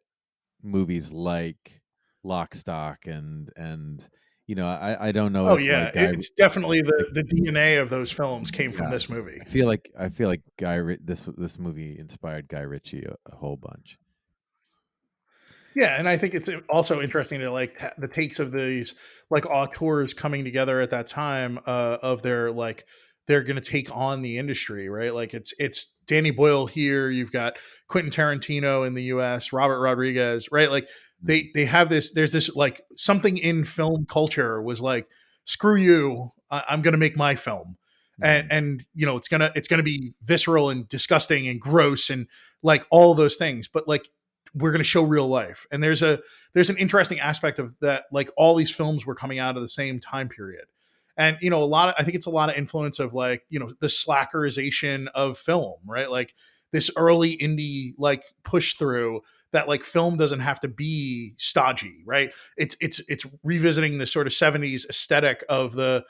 movies like Lock, Stock, and I don't know oh if yeah, like Guy it's definitely like the DNA of those films came from yeah, this movie. I feel like this movie inspired Guy Ritchie a whole bunch. Yeah, and I think it's also interesting to like the takes of these like auteurs coming together at that time of their like they're going to take on the industry, right? Like it's Danny Boyle here, you've got Quentin Tarantino in the U.S., Robert Rodriguez, right? Like Mm, they have this. There's this like something in film culture was like screw you, I'm going to make my film. mhm, And you know it's gonna be visceral and disgusting and gross and like all those things, but like we're going to show real life. And there's an interesting aspect of that, like all these films were coming out of the same time period. And you know, I think it's a lot of influence of like, you know, the slackerization of film, right? Like this early indie like push through that like film doesn't have to be stodgy, right? It's revisiting the sort of 70s aesthetic of the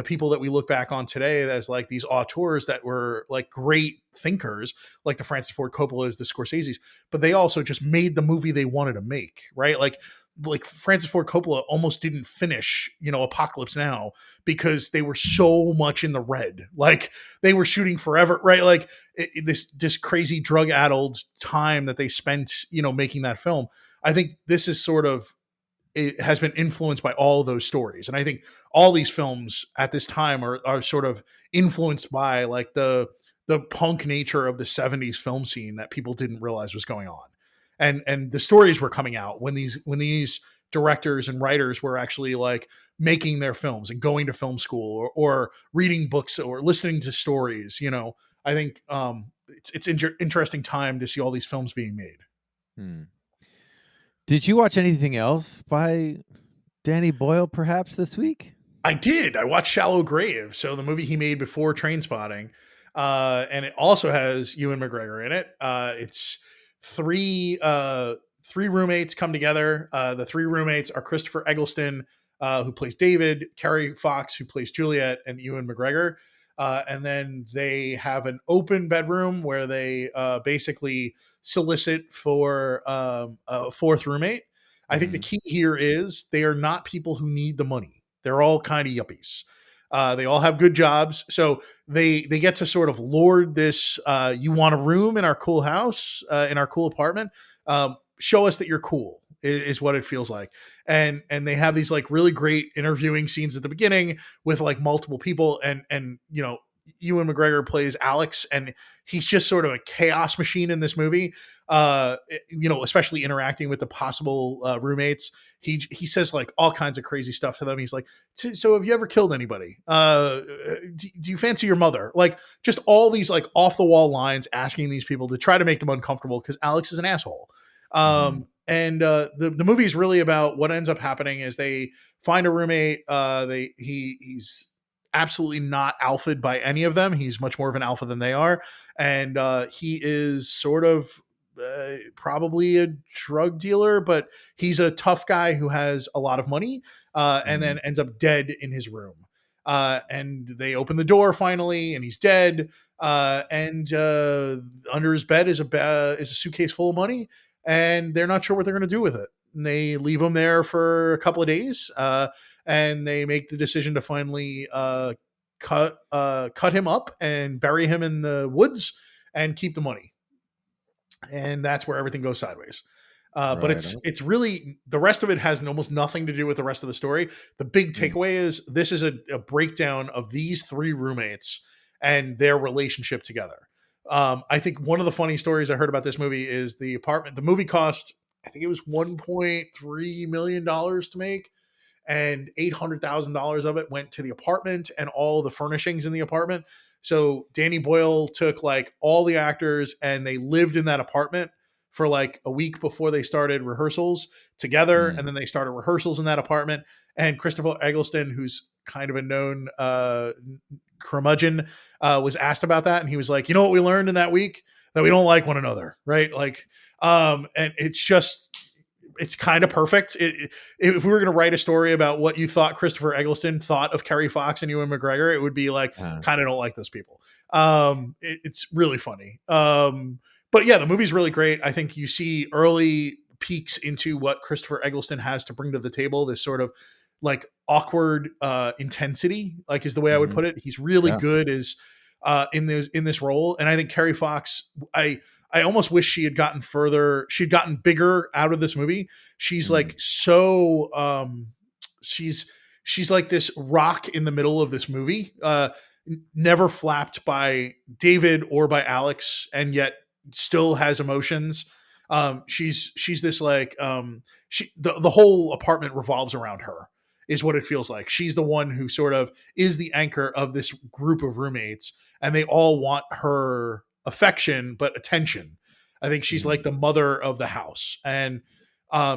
people that we look back on today as like these auteurs that were like great thinkers, like the Francis Ford Coppola's, the Scorsese's, but they also just made the movie they wanted to make, right? Like Francis Ford Coppola almost didn't finish, you know, Apocalypse Now because they were so much in the red. Like they were shooting forever, right? Like this crazy drug addled time that they spent, you know, making that film. I think this is sort of it has been influenced by all those stories. And I think all these films at this time are sort of influenced by like the punk nature of the 70s film scene that people didn't realize was going on. And the stories were coming out when these directors and writers were actually like making their films and going to film school or reading books or listening to stories, you know. I think it's interesting time to see all these films being made. hmm. Did you watch anything else by Danny Boyle perhaps this week? I did. I watched Shallow Grave, so the movie he made before Train Spotting, and it also has Ewan McGregor in it. It's three three roommates come together. The three roommates are Christopher Eggleston, who plays David, Carrie Fox, who plays Juliet, and Ewan McGregor. And then they have an open bedroom where they basically solicit for a fourth roommate. I think the Mhm. key here is they are not people who need the money. They're all kind of yuppies. They all have good jobs, so they get to sort of lord this. You want a room in our cool house, in our cool apartment? Show us that you're cool. Is what it feels like, and they have these like really great interviewing scenes at the beginning with like multiple people, and you know Ewan McGregor plays Alex, and he's just sort of a chaos machine in this movie. You know, especially interacting with the possible roommates. He says like all kinds of crazy stuff to them. He's like, so have you ever killed anybody? Do you fancy your mother? Like just all these like off the wall lines asking these people to try to make them uncomfortable because Alex is an asshole. Mhm. And the movie is really about what ends up happening is they find a roommate. He's absolutely not alphaed by any of them. He's much more of an alpha than they are, and he is sort of probably a drug dealer, but he's a tough guy who has a lot of money, and then Mhm. ends up dead in his room. And they open the door finally, and he's dead. And under his bed is a suitcase full of money, and they're not sure what they're going to do with it. And they leave him there for a couple of days, and they make the decision to finally cut him up and bury him in the woods and keep the money, and that's where everything goes sideways. But Right on. it's really the rest of it has almost nothing to do with the rest of the story. The big Mm. takeaway is this is a breakdown of these three roommates and their relationship together. I think one of the funny stories I heard about this movie is the apartment. The movie cost, I think it was $1.3 million to make, and $800,000 of it went to the apartment and all the furnishings in the apartment. So Danny Boyle took like all the actors and they lived in that apartment for like a week before they started rehearsals together, and Mm. then they started rehearsals in that apartment. And Christopher Eggleston, who's kind of a known curmudgeon, was asked about that, and he was like, "You know what we learned in that week? That we don't like one another, right?" Like, and it's kind of perfect. If we were going to write a story about what you thought Christopher Eggleston thought of Kerry Fox and Ewan McGregor, it would be like, Uh, kind of don't like those people. It's really funny. But yeah, the movie's really great. I think you see early peeks into what Christopher Eggleston has to bring to the table. This sort of like awkward intensity, like is the way I would mhm. put it. He's really Yeah. good as in this role, and I think Kerry Fox. I almost wish she had gotten further. She'd gotten bigger out of this movie. She's Mm. like so. She's she's like this rock in the middle of this movie. Never flapped by David or by Alex, and yet still has emotions. She's this like the whole apartment revolves around her is what it feels like. She's the one who sort of is the anchor of this group of roommates, and they all want her affection but attention. I think she's like Mhm. the mother of the house, and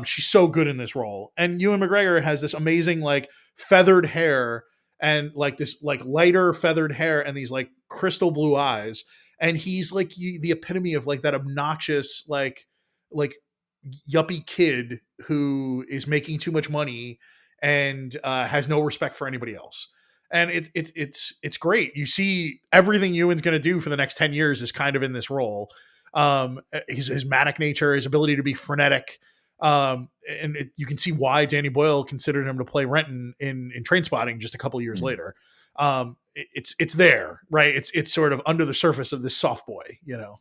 she's so good in this role. And Ewan McGregor has this amazing like feathered hair and like this like lighter feathered hair and these like crystal blue eyes, and he's like the epitome of like that obnoxious like yuppie kid who is making too much money and has no respect for anybody else. And it's great. You see everything Ewan's going to do for the next 10 years is kind of in this role. His manic nature, his ability to be frenetic, and you can see why Danny Boyle considered him to play Renton in Trainspotting just a couple years Mm. later. It's there, right? It's sort of under the surface of this soft boy, you know.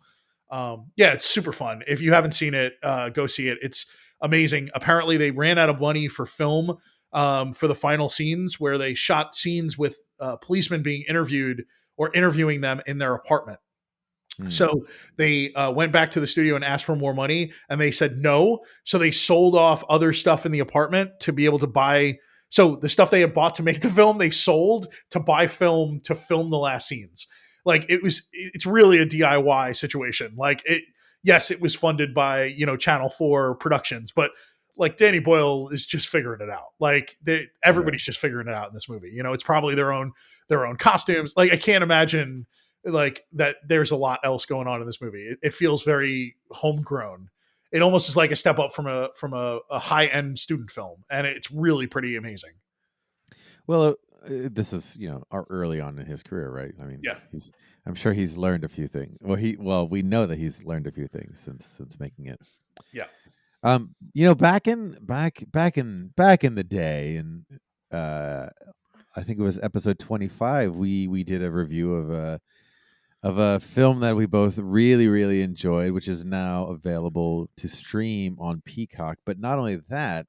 Yeah, it's super fun. If you haven't seen it, go see it. It's amazing. Apparently, they ran out of money for film for the final scenes, where they shot scenes with policemen being interviewed or interviewing them in their apartment. Mm. So they went back to the studio and asked for more money, and they said no. So they sold off other stuff in the apartment to be able to buy. So the stuff they had bought to make the film, they sold to buy film to film the last scenes. Like it's really a DIY situation. Like it, yes, it was funded by Channel 4 Productions, but like Danny Boyle is just figuring it out. Like Sure. everybody's just figuring it out in this movie. It's probably their own costumes. Like I can't imagine like that there's a lot else going on in this movie. It feels very homegrown. It almost is like a step up from a high end student film, and it's really pretty amazing. Well, this is early on in his career, right? I mean, Yeah, he's. I'm sure he's learned a few things. We know that he's learned a few things since making it. yeah. Back in the day, and uh, I think it was episode 25. We did a review of a film that we both really really enjoyed, which is now available to stream on Peacock. But not only that,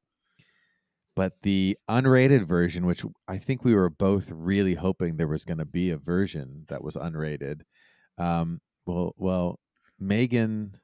but the unrated version, which I think we were both really hoping there was going to be a version that was unrated. Well, Megan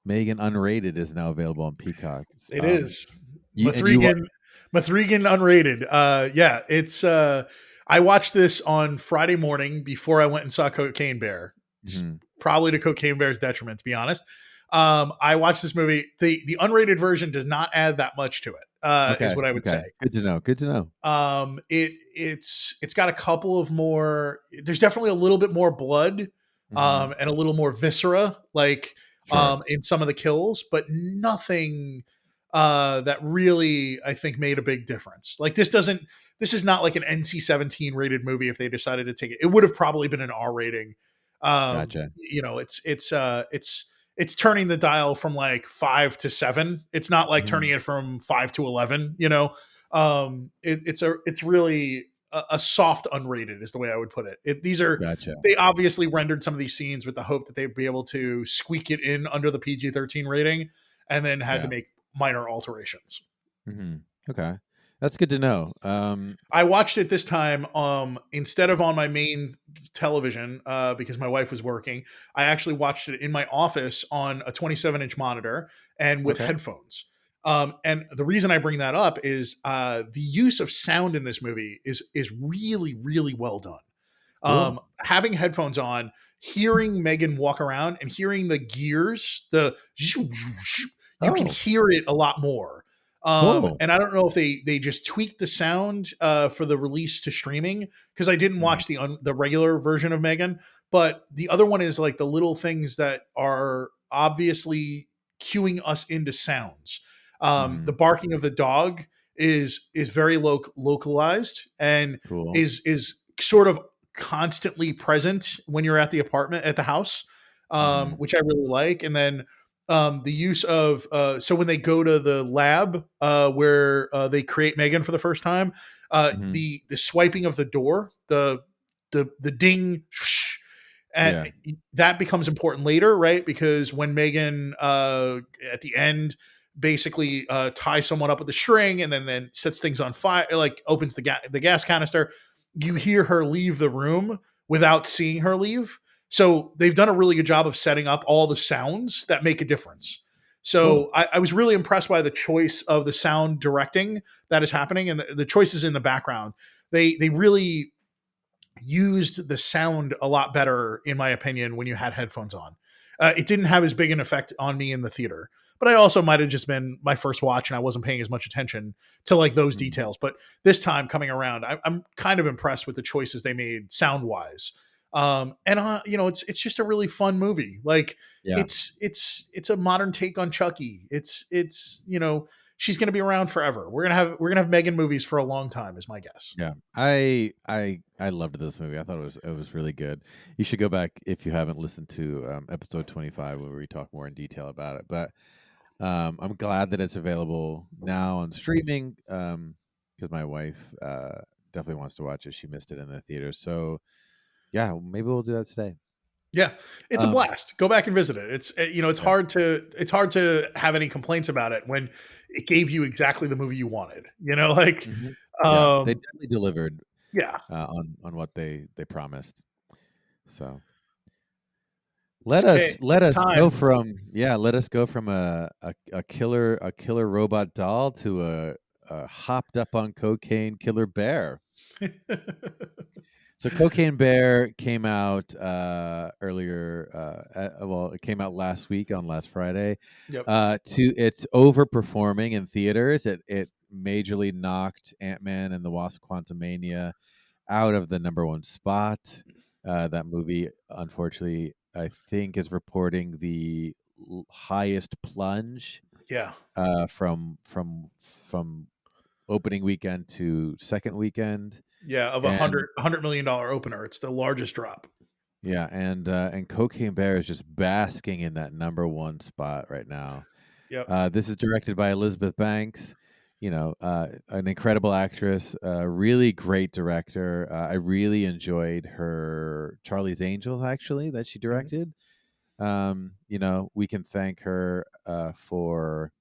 Megan unrated is now available on Peacock. It is You and you Mithrigan. Mithrigan unrated. Yeah, it's. I watched this on Friday morning before I went and saw Cocaine Bear. Just Mhm. probably to Cocaine Bear's detriment, to be honest. I watched this movie. The unrated version does not add that much to it. Is Okay, what I would okay. say. Good to know. Good to know. It's got a couple of more. There's definitely a little bit more blood, Mhm. and a little more viscera, like Sure. in some of the kills, but nothing that really I think made a big difference. Like this doesn't. This is not like an NC-17 rated movie. If they decided to take it, it would have probably been an R rating. Gotcha. It's turning the dial from like 5 to 7. It's not like turning Mhm. it from 5 to 11. It's really a soft unrated is the way I would put it. Gotcha. They obviously rendered some of these scenes with the hope that they'd be able to squeak it in under the PG-13 rating, and then had to Yeah. make minor alterations. Mhm. Okay. That's good to know. I watched it this time instead of on my main television because my wife was working. I actually watched it in my office on a 27-inch monitor and with Okay. headphones. And the reason I bring that up is the use of sound in this movie is really really well done. Cool. Having headphones on, hearing Megan walk around and hearing the gears, you can Oh, hear it a lot more. cool. And I don't know if they just tweaked the sound for the release to streaming, because I didn't Mhm, watch the regular version of Megan, but the other one is like the little things that are obviously cueing us into sounds. The mhm. barking of the dog is very localized and Cool. is sort of constantly present when you're at the apartment at the house, Mhm, which I really like. And then the use of so when they go to the lab where they create Megan for the first time, mhm. the swiping of the door, the ding, and Yeah. that becomes important later, right? Because when Megan at the end basically ties someone up with a string and then sets things on fire, like opens the gas canister, you hear her leave the room without seeing her leave. So they've done a really good job of setting up all the sounds that make a difference. Cool. So I was really impressed by the choice of the sound directing that is happening and the choices in the background. They really used the sound a lot better, in my opinion, when you had headphones on. It didn't have as big an effect on me in the theater, but I also might have just been my first watch and I wasn't paying as much attention to like those Mhm. details. But this time coming around, I'm kind of impressed with the choices they made sound wise. And it's just a really fun movie. Like Yeah. it's a modern take on Chucky. She's going to be around forever. We're gonna have Megan movies for a long time, is my guess. Yeah. I loved this movie. I thought it was really good. You should go back if you haven't listened to episode 25 where we talk more in detail about it. But I'm glad that it's available now on streaming because my wife definitely wants to watch it. She missed it in the theater. So, yeah, maybe we'll do that today. Yeah, it's a Um, blast. Go back and visit it. It's yeah. hard to have any complaints about it when it gave you exactly the movie you wanted. Like, Mhm. Yeah, they um, definitely delivered yeah, on what they promised. So it's okay. let It's us go time. from let us go from a killer robot doll to a hopped up on cocaine killer bear. So Cocaine Bear came out earlier. Well, it came out last week on last Friday. Yep. It's overperforming in theaters. It majorly knocked Ant-Man and the Wasp: Quantumania out of the number one spot. That movie, unfortunately, I think is reporting the highest plunge Yeah. from opening weekend to second weekend, Yeah. Of a and $100 million opener, it's the largest drop. yeah, and Cocaine Bear is just basking in that number one spot right now. Yep. This is directed by Elizabeth Banks, an incredible actress, really great director. I really enjoyed her Charlie's Angels, actually, that she Mhm. directed. We can thank her for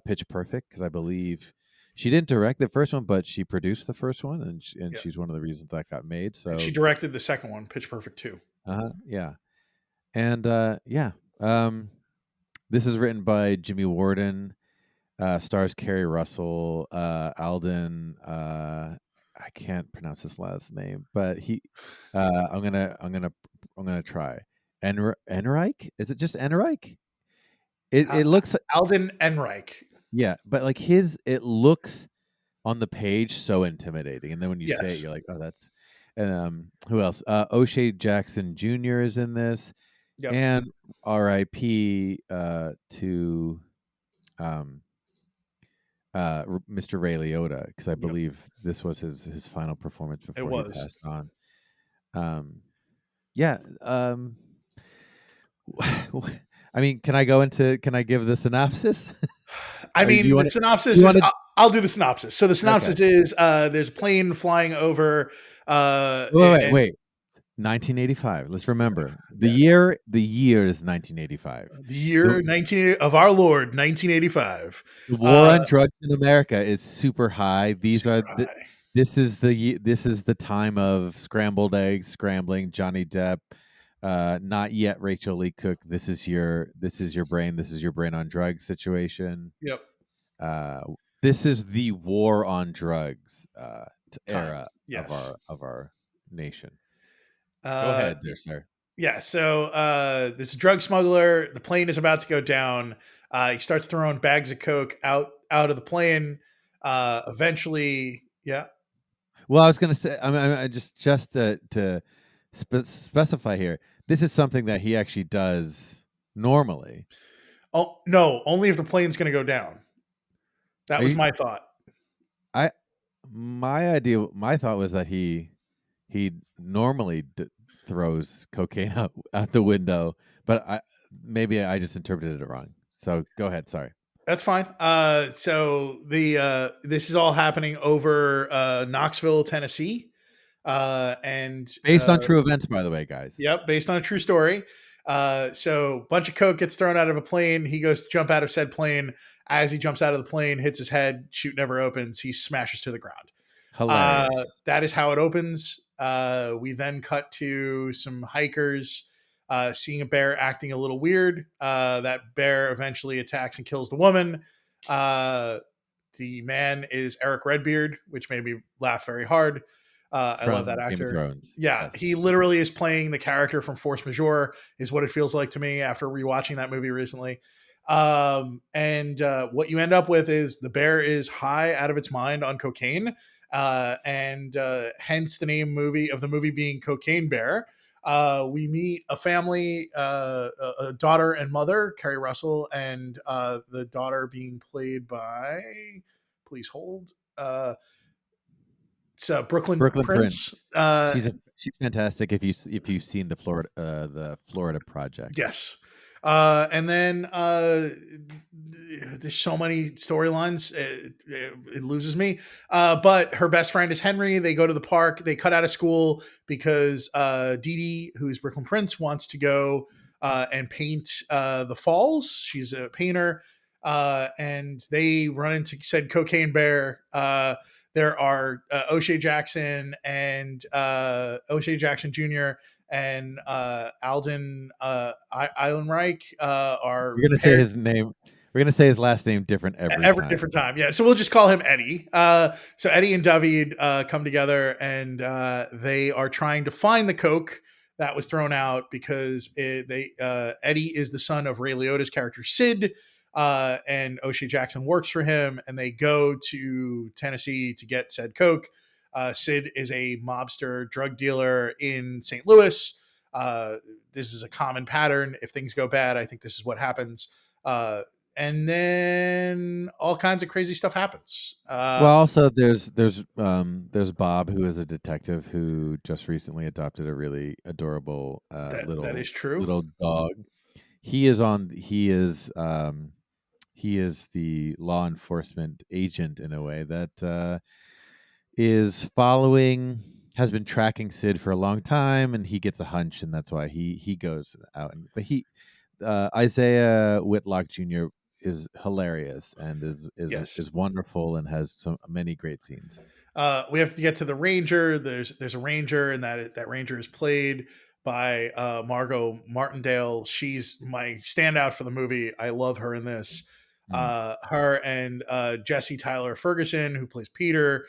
Pitch Perfect because I believe she didn't direct the first one, but she produced the first one, and Yep. she's one of the reasons that got made. And she So, directed the second one, Pitch Perfect 2. yeah, and yeah, um, this is written by Jimmy Warden. Stars Kerry Russell, Alden. I can't pronounce his last name, but he. I'm gonna try. Enrique? Is it just Enrique? It Uh, looks Alden Ehrenreich. yeah, but like it looks on the page so intimidating, and then when you say it, Yes. you're like, oh, that's. And who else? O'Shea Jackson Jr. is in this, Yep. and R.I.P. To um Mr. Ray Liotta, because I Yep. believe this was his final performance It before he was. passed on. Um, yeah. I mean, can I give the synopsis? I Do you mean, the want to? synopsis You is want to? I'll do the synopsis. So the Okay. synopsis is there's a plane flying over Wait. and 1985. Let's remember the yes, year. The year is 1985. the The year 19 of our Lord 1985. the war Uh on drugs in America is super high. super high. This is the time of scrambled eggs, scrambling, Johnny Depp, not yet Rachel Lee Cook. This is your brain. This is your brain on drugs situation. Yep. Uh, this is the war on drugs Time. era of Yes. our nation. Go Uh, ahead there, sir. yeah. So this drug smuggler, the plane is about to go down. He starts throwing bags of coke out of the plane. Eventually, yeah. Well, I was gonna say, I just to specify here, this is something that he actually does normally. Oh no, only if the plane's going to go down. That Are was you? my thought. I my thought was that he normally throws cocaine out the window, but maybe I just interpreted it wrong. So go ahead. Sorry. That's fine. So the this is all happening over Knoxville, Tennessee, and Based on true events, by the way, guys. yep, based on a true story. So bunch of coke gets thrown out of a plane. He goes to jump out of said plane. As he jumps out of the plane, hits his head. Chute never opens. He smashes to the ground. Hilarious. That is how it opens. We then cut to some hikers seeing a bear acting a little weird. That bear eventually attacks and kills the woman. Uh, the man is Eric Redbeard, which made me laugh very hard. I love that From Game of actor. Thrones. Yeah, he Yes. literally is playing the character from Force Majeure, is what it feels like to me after rewatching that movie recently. And what you end up with is the bear is high out of its mind on cocaine, and hence the name movie of the movie being Cocaine Bear. We meet a family, a daughter and mother, Carrie Russell, and the daughter being played by, please hold, it's Brooklyn Brooklyn Prince. Prince. She's fantastic. If you've seen the Florida Project. Yes. And then there's so many storylines, it loses me. But her best friend is Henry. They go to the park. They cut out of school because Dee Dee, who's Brooklyn Prince, wants to go and paint the falls. She's a painter. And they run into said Cocaine Bear. There are O'Shea Jackson and O'Shea Jackson Jr. and Alden Eilenreich are We're gonna say paired his name. We're gonna say his last name different every every time. different time. Yeah, so we'll just call him Eddie. So Eddie and David come together, and they are trying to find the coke that was thrown out because Eddie is the son of Ray Liotta's character Sid, and O'Shea Jackson works for him, and they go to Tennessee to get said coke. Sid is a mobster drug dealer in St. Louis. Uh, this is a common pattern. If things go bad, I think this is what happens. And then all kinds of crazy stuff happens. Well, also there's Bob, who is a detective who just recently adopted a really adorable That is true. little dog. He is on. He is the law enforcement agent in a way that is following, has been tracking Sid for a long time, and he gets a hunch, and that's why he goes out. But Isaiah Whitlock Jr. is hilarious and Yes. is wonderful and has so many great scenes. We have to get to the ranger. There's a ranger, and that ranger is played by Margot Martindale. She's my standout for the movie. I love her in this. Mm. Her and Jesse Tyler Ferguson, who plays Peter,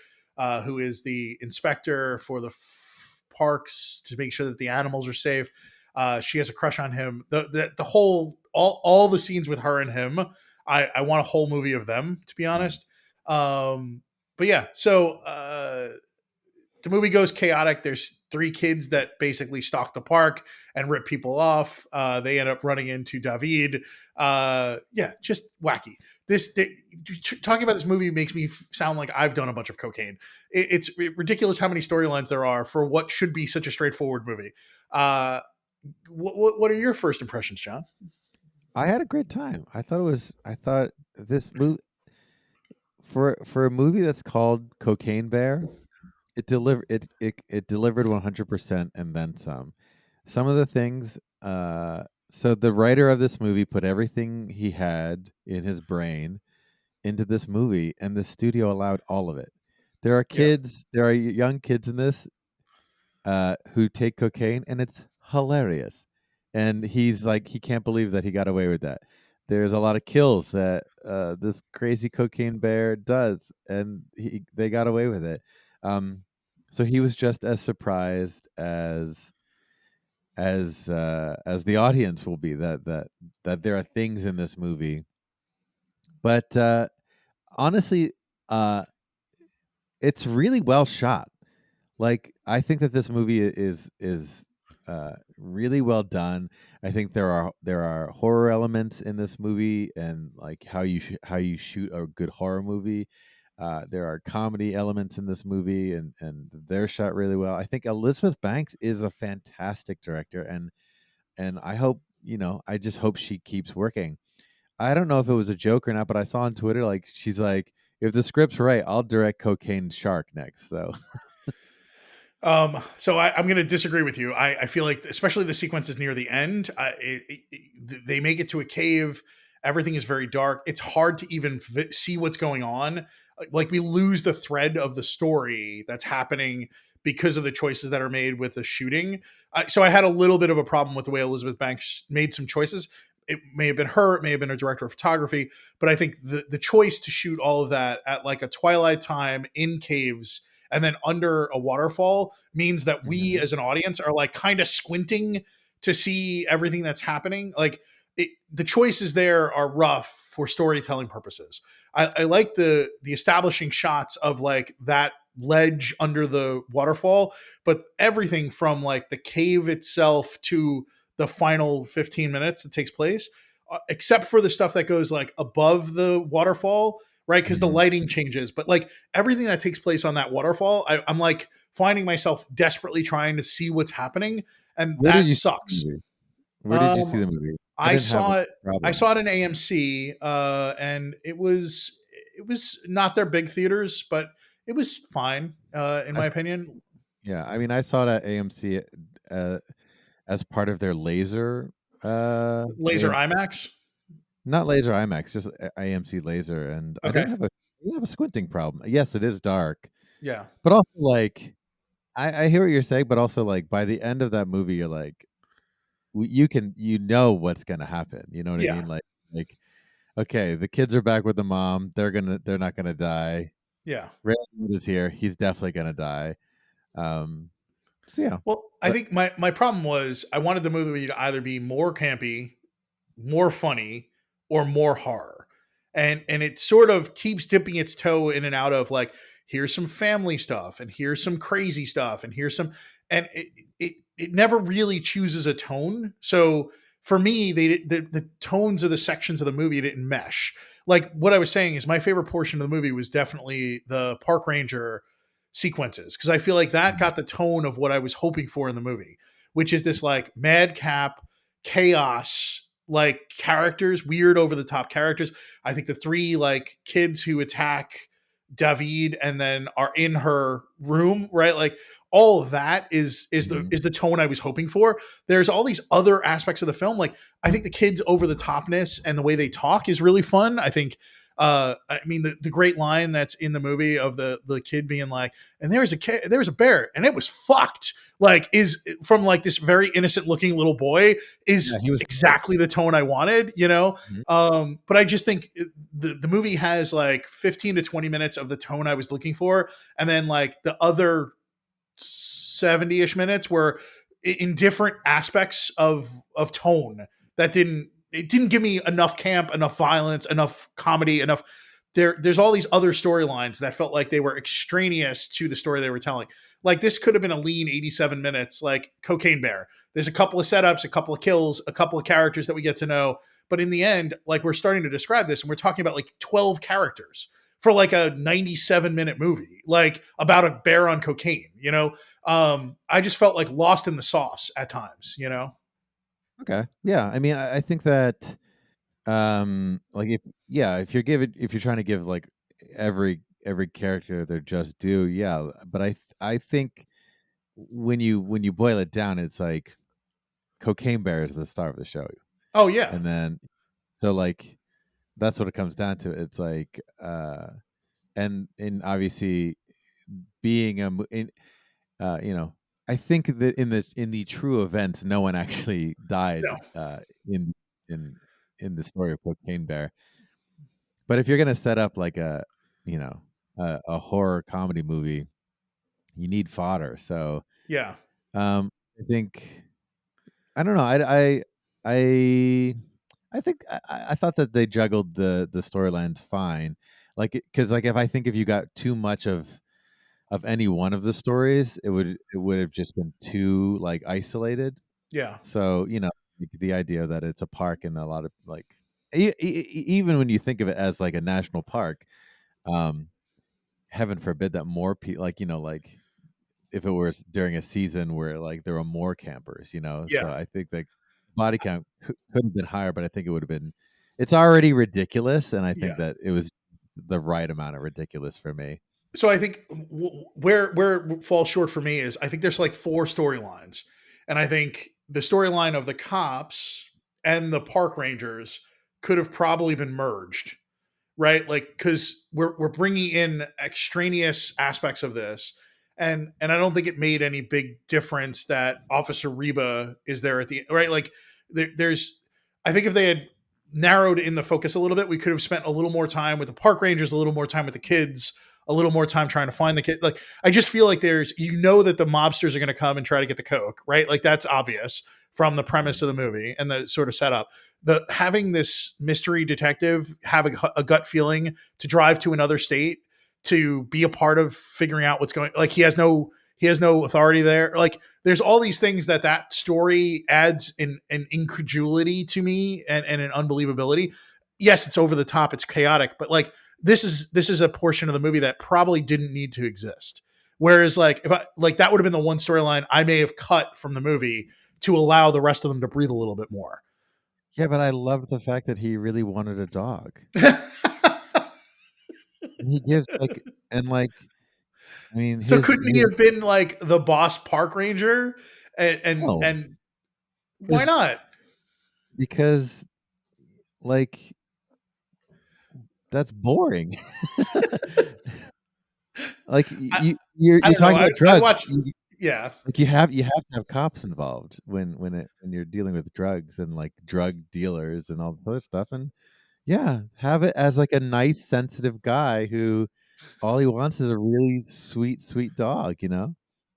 who is the inspector for the parks to make sure that the animals are safe. She has a crush on him. The whole all the scenes with her and him. I want a whole movie of them, to be Mm. honest. But yeah, so the movie goes chaotic. There's three kids that basically stalk the park and rip people off. They end up running into David. Yeah, just wacky. Talking about this movie makes me sound like I've done a bunch of cocaine. It's ridiculous how many storylines there are for what should be such a straightforward movie. What are your first impressions, John? I had a great time. I thought this movie, for a movie that's called Cocaine Bear, it delivered 100% and then some. Some of the things, so the writer of this movie put everything he had in his brain into this movie, and the studio allowed all of it. Yeah. There are young kids in this who take cocaine, and it's hilarious. And he's like, he can't believe that he got away with that. There's a lot of kills that this crazy cocaine bear does, and they got away with it. So he was just as surprised as as the audience will be, that there are things in this movie. But honestly, uh, it's really well shot. Like, I think that this movie is really well done. I think there are horror elements in this movie, and like how you shoot a good horror movie. There are comedy elements in this movie, and they're shot really well. I think Elizabeth Banks is a fantastic director, and I hope, I just hope she keeps working. I don't know if it was a joke or not, but I saw on Twitter, like, she's like, if the script's right, I'll direct Cocaine Shark next. So So I'm going to disagree with you. I feel like, especially the sequences near the end, they make it to a cave. Everything is very dark. It's hard to even see what's going on. Like, we lose the thread of the story that's happening because of the choices that are made with the shooting. So I had a little bit of a problem with the way Elizabeth Banks made some choices. It may have been her, it may have been a director of photography, but I think the choice to shoot all of that at like a twilight time in caves and then under a waterfall means that we Mhm. as an audience are like kind of squinting to see everything that's happening. Like, the choices there are rough for storytelling purposes. I like the establishing shots of like that ledge under the waterfall, but everything from like the cave itself to the final 15 minutes that takes place, except for the stuff that goes like above the waterfall, right? Because the Mhm. lighting changes, but like everything that takes place on that waterfall, I'm like finding myself desperately trying to see what's happening, and Where did that you see the sucks. movie? Where did you Um, see the movie? I I didn't have a saw it. I problem. saw it in AMC, and it was not their big theaters, but it was fine, in I my s opinion. Yeah, I mean, I saw it at AMC, uh, as part of their laser, Laser AM IMAX. not laser IMAX, just AMC laser, and Okay. I didn't have a squinting problem. Yes, it is dark, Yeah. but also, like, I hear what you're saying, but also, like, by the end of that movie, you're like, you know what's gonna happen, you know what I Yeah. mean? Like, okay, the kids are back with the mom, they're not gonna die. Yeah. Randy is here, he's definitely gonna die. Um, so yeah, Well, I but think my problem was I wanted the movie to either be more campy, more funny, or more horror. And it sort of keeps dipping its toe in and out of like, here's some family stuff and here's some crazy stuff and here's some, and it never really chooses a tone. So for me, the tones of the sections of the movie didn't mesh. Like, what I was saying is my favorite portion of the movie was definitely the park ranger sequences, because I feel like that Mhm, got the tone of what I was hoping for in the movie, which is this like madcap chaos, like characters, weird over the top characters. I think the three like kids who attack David and then are in her room, right? Like, all of that mhm. is the tone I was hoping for. There's all these other aspects of the film. Like, I think the kids over the topness and the way they talk is really fun. I think I mean, the great line that's in the movie of the kid being like, and there was a bear and it was fucked, like, is from like this very innocent looking little boy, Yeah, is he was great. exactly the tone I wanted, you know? Mhm, But I just think the movie has like 15 to 20 minutes of the tone I was looking for. And then like the other 70-ish minutes were in different aspects of tone that didn't give me enough camp, enough violence, enough comedy, enough. There's all these other storylines that felt like they were extraneous to the story they were telling. Like, this could have been a lean 87 minutes, like Cocaine Bear. There's a couple of setups, a couple of kills, a couple of characters that we get to know. But in the end, like, we're starting to describe this and we're talking about like 12 characters for like a 97-minute movie, like about a bear on cocaine, you know? I just felt like lost in the sauce at times, you know? okay. Yeah, I mean, I think that, like, if you're trying to give, like, every character their just due, yeah, but I think when you boil it down, it's like Cocaine Bear is the star of the show, Oh, yeah. and then so, like, that's what it comes down to. It's like, and obviously being a mo in you know, I think that in the true events, no one actually died, No. in in in the story of Cocaine Bear. But if you're gonna set up like you know, a horror comedy movie, you need fodder. So, Yeah. um, I think I don't know. I I think I thought that they juggled the storylines fine. Like, because like if you got too much of any one of the stories, it would have just been too like isolated. Yeah, So like, the idea that it's a park and a lot of like even when you think of it as like a national park, um, heaven forbid that more people like like if it was during a season where like there were more campers, so yeah, I think that body count could have been higher, but I think it would have been. It's already ridiculous, and I think yeah. that it was the right amount of ridiculous for me. So I think where it falls short for me is I think there's like four storylines, and I think the storyline of the cops and the park rangers could have probably been merged, right? Like because we're bringing in extraneous aspects of this, and I don't think it made any big difference that Officer Reba is there at the right. Like there's, I think if they had narrowed in the focus a little bit, we could have spent a little more time with the park rangers, a little more time with the kids, a little more time trying to find the kid. Like I just feel like there's, that the mobsters are going to come and try to get the coke, right? Like that's obvious from the premise Mhm. of the movie and the sort of setup. The having this mystery detective have a gut feeling to drive to another state to be a part of figuring out what's going, like he has no authority there. Like there's all these things that story adds in an incredulity to me and an unbelievability. Yes, it's over the top, it's chaotic, but like this is a portion of the movie that probably didn't need to exist. Whereas like if I like that would have been the one storyline I may have cut from the movie to allow the rest of them to breathe a little bit more. Yeah, but I love the fact that he really wanted a dog. And he gives like and like I mean So his couldn't he his have been like the boss park ranger? no, And why because not? because like that's boring. Like I, you're I don't know. talking about I'd drugs. watch. Yeah, Like you have to have cops involved when you're dealing with drugs and like drug dealers and all this other stuff. And yeah, have it as like a nice, sensitive guy who all he wants is a really sweet, sweet dog.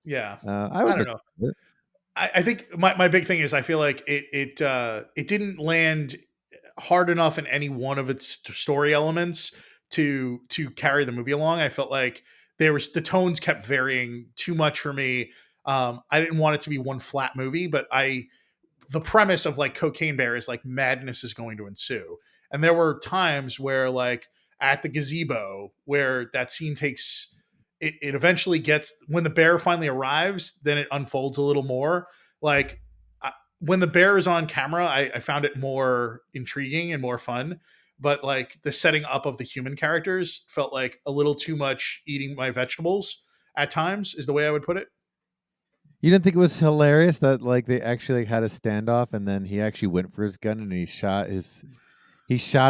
yeah. I I was don't okay know. with it. I think my big thing is I feel like it didn't land hard enough in any one of its story elements to carry the movie along. I felt like the tones kept varying too much for me. I didn't want it to be one flat movie, but the premise of like Cocaine Bear is like madness is going to ensue. And there were times where like at the gazebo where that scene takes it eventually gets when the bear finally arrives, then it unfolds a little more. Like I, when the bear is on camera, I found it more intriguing and more fun. But like the setting up of the human characters felt like a little too much eating my vegetables at times, is the way I would put it. You didn't think it was hilarious that like they actually had a standoff and then he actually went for his gun and he shot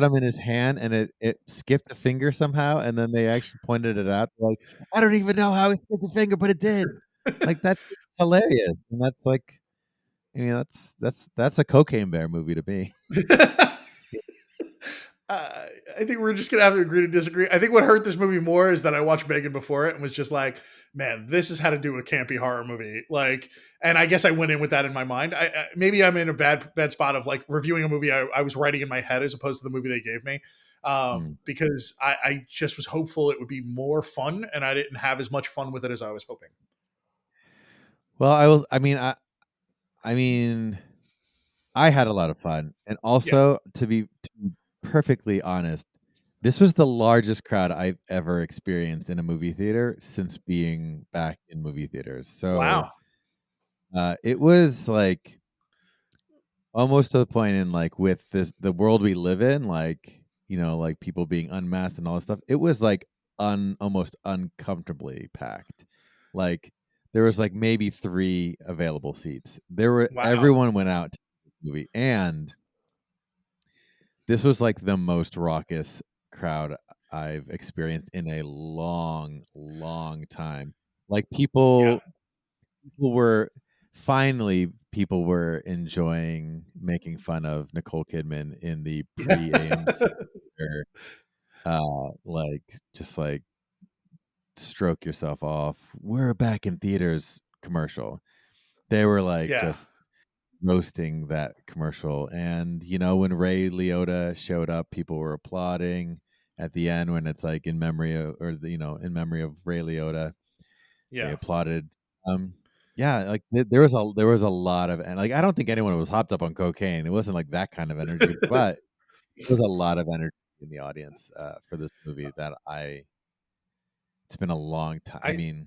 him in his hand and it skipped a finger somehow and then they actually pointed it out. Like, I don't even know how he skipped a finger, but it did. Like that's hilarious. And that's like I mean that's a Cocaine Bear movie to me. I think we're just gonna have to agree to disagree. I think what hurt this movie more is that I watched Megan before it and was just like, "Man, this is how to do a campy horror movie." Like, and I guess I went in with that in my mind. Maybe I'm in a bad spot of like reviewing a movie I was writing in my head as opposed to the movie they gave me, Hmm. because I just was hopeful it would be more fun, and I didn't have as much fun with it as I was hoping. Well, I mean I had a lot of fun. And Yeah. also to be perfectly honest, this was the largest crowd I've ever experienced in a movie theater since being back in movie theaters. So Wow. it was like almost to the point in like with the world we live in, like like people being unmasked and all this stuff. It was like almost uncomfortably packed. Like there was like maybe 3 available seats. Wow. Everyone went out to the movie, and this was like the most raucous crowd I've experienced in a long, long time. Like Yeah. people were enjoying making fun of Nicole Kidman in the pre-AMC, or, like just like stroke yourself off. We're back in theaters commercial. They were like Yeah. just roasting that commercial. And when Ray Liotta showed up, people were applauding at the end when it's like in memory of, or in memory of Ray Liotta. They Yeah. applauded. Um, yeah, like there was a lot of, and like I don't think anyone was hopped up on cocaine. It wasn't like that kind of energy, but there was a lot of energy in the audience for this movie that I. It's been a long time. I I mean,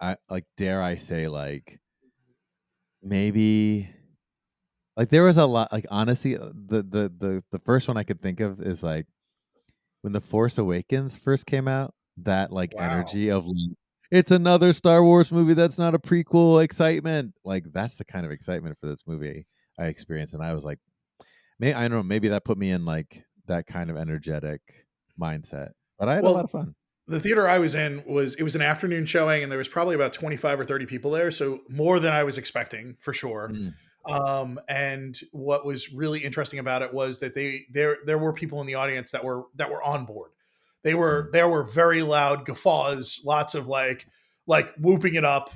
I like dare I say like maybe like there was a lot like honestly the first one I could think of is like when The Force Awakens first came out, that like Wow. energy of like, it's another Star Wars movie that's not a prequel excitement. Like that's the kind of excitement for this movie I experienced, and I was like, maybe I don't know, maybe that put me in like that kind of energetic mindset. But I had a lot Well, of fun. the theater I was in was an afternoon showing, and there was probably about 25 or 30 people there, so more than I was expecting for sure. Mm, And what was really interesting about it was that there were people in the audience that were on board. mm, There were very loud guffaws, lots of like whooping it up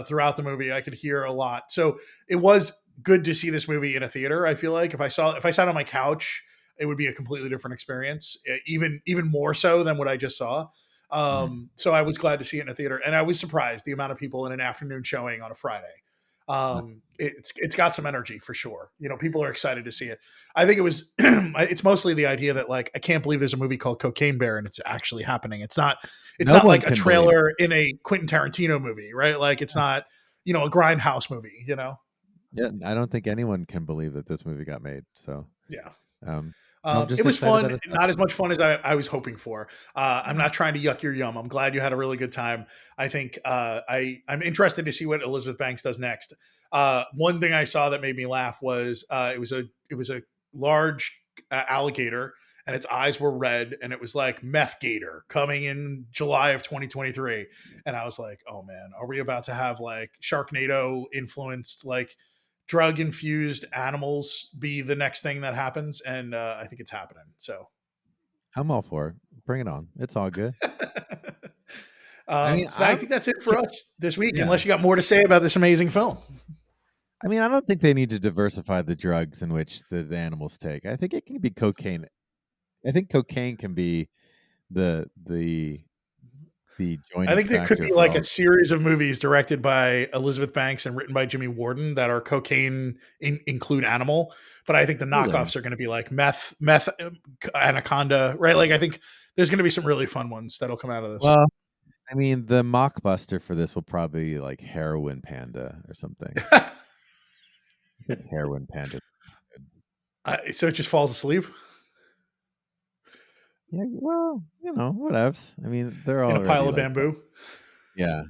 throughout the movie. I could hear a lot, so it was good to see this movie in a theater. I feel like if I sat on my couch, it would be a completely different experience, even more so than what I just saw. mm. So I was glad to see it in a theater, and I was surprised the amount of people in an afternoon showing on a Friday. No, It's got some energy for sure. People are excited to see it. I think it was it's mostly the idea that like I can't believe there's a movie called Cocaine Bear and it's actually happening. It's no not one like a can believe. trailer in a Quentin Tarantino movie, right? Like it's not a grindhouse movie. Yeah, I don't think anyone can believe that this movie got made. So, Yeah. um, no, I'm It just was excited fun, that it's not as happening. much fun as I was hoping for. I'm Mm, not trying to yuck your yum. I'm glad you had a really good time. I think I'm interested to see what Elizabeth Banks does next. One thing I saw that made me laugh was it was a large alligator and its eyes were red and it was like meth gator coming in July of 2023, and I was like, oh man, are we about to have like Sharknado influenced like drug infused animals be the next thing that happens? And I think it's happening. So, I'm all for it. Bring it on. It's all good. I mean, I think that's it for us this week, yeah. unless you got more to say about this amazing film. I mean, I don't think they need to diversify the drugs in which the animals take. I think it can be cocaine. I think cocaine can be the the the I joining think there could factor be for like all. a series of movies directed by Elizabeth Banks and written by Jimmy Warden that are cocaine include animal, but I think the Totally. knockoffs are going to be like meth, anaconda, right? Like I think there's going to be some really fun ones that'll come out of this. Well, I mean, the mockbuster for this will probably be like Heroin Panda or something. I think Heroin Panda is good. So it just falls asleep Yeah, well, whatevs. I mean, they're in a pile already of like that. bamboo. Yeah.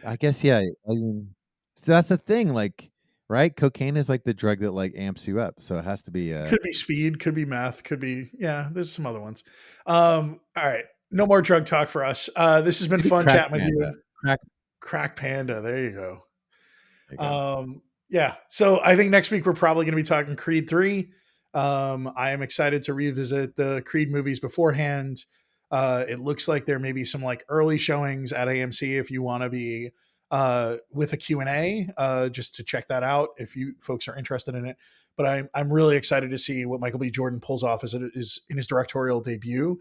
I guess, yeah. I mean, so that's the thing, like, right? Cocaine is like the drug that like amps you up. So it has to be Could be speed, could be meth, could be yeah. There's some other ones. All right, no more drug talk for us. This has been maybe fun Crack chatting with Panda. you. Crack Crack Panda, there you go. there you go. Yeah, so I think next week we're probably going to be talking Creed 3. I am excited to revisit the Creed movies beforehand. It looks like there may be some like early showings at AMC if you want to be with a Q&A, just to check that out if you folks are interested in it. But I'm really excited to see what Michael B. Jordan pulls off as it is in his directorial debut.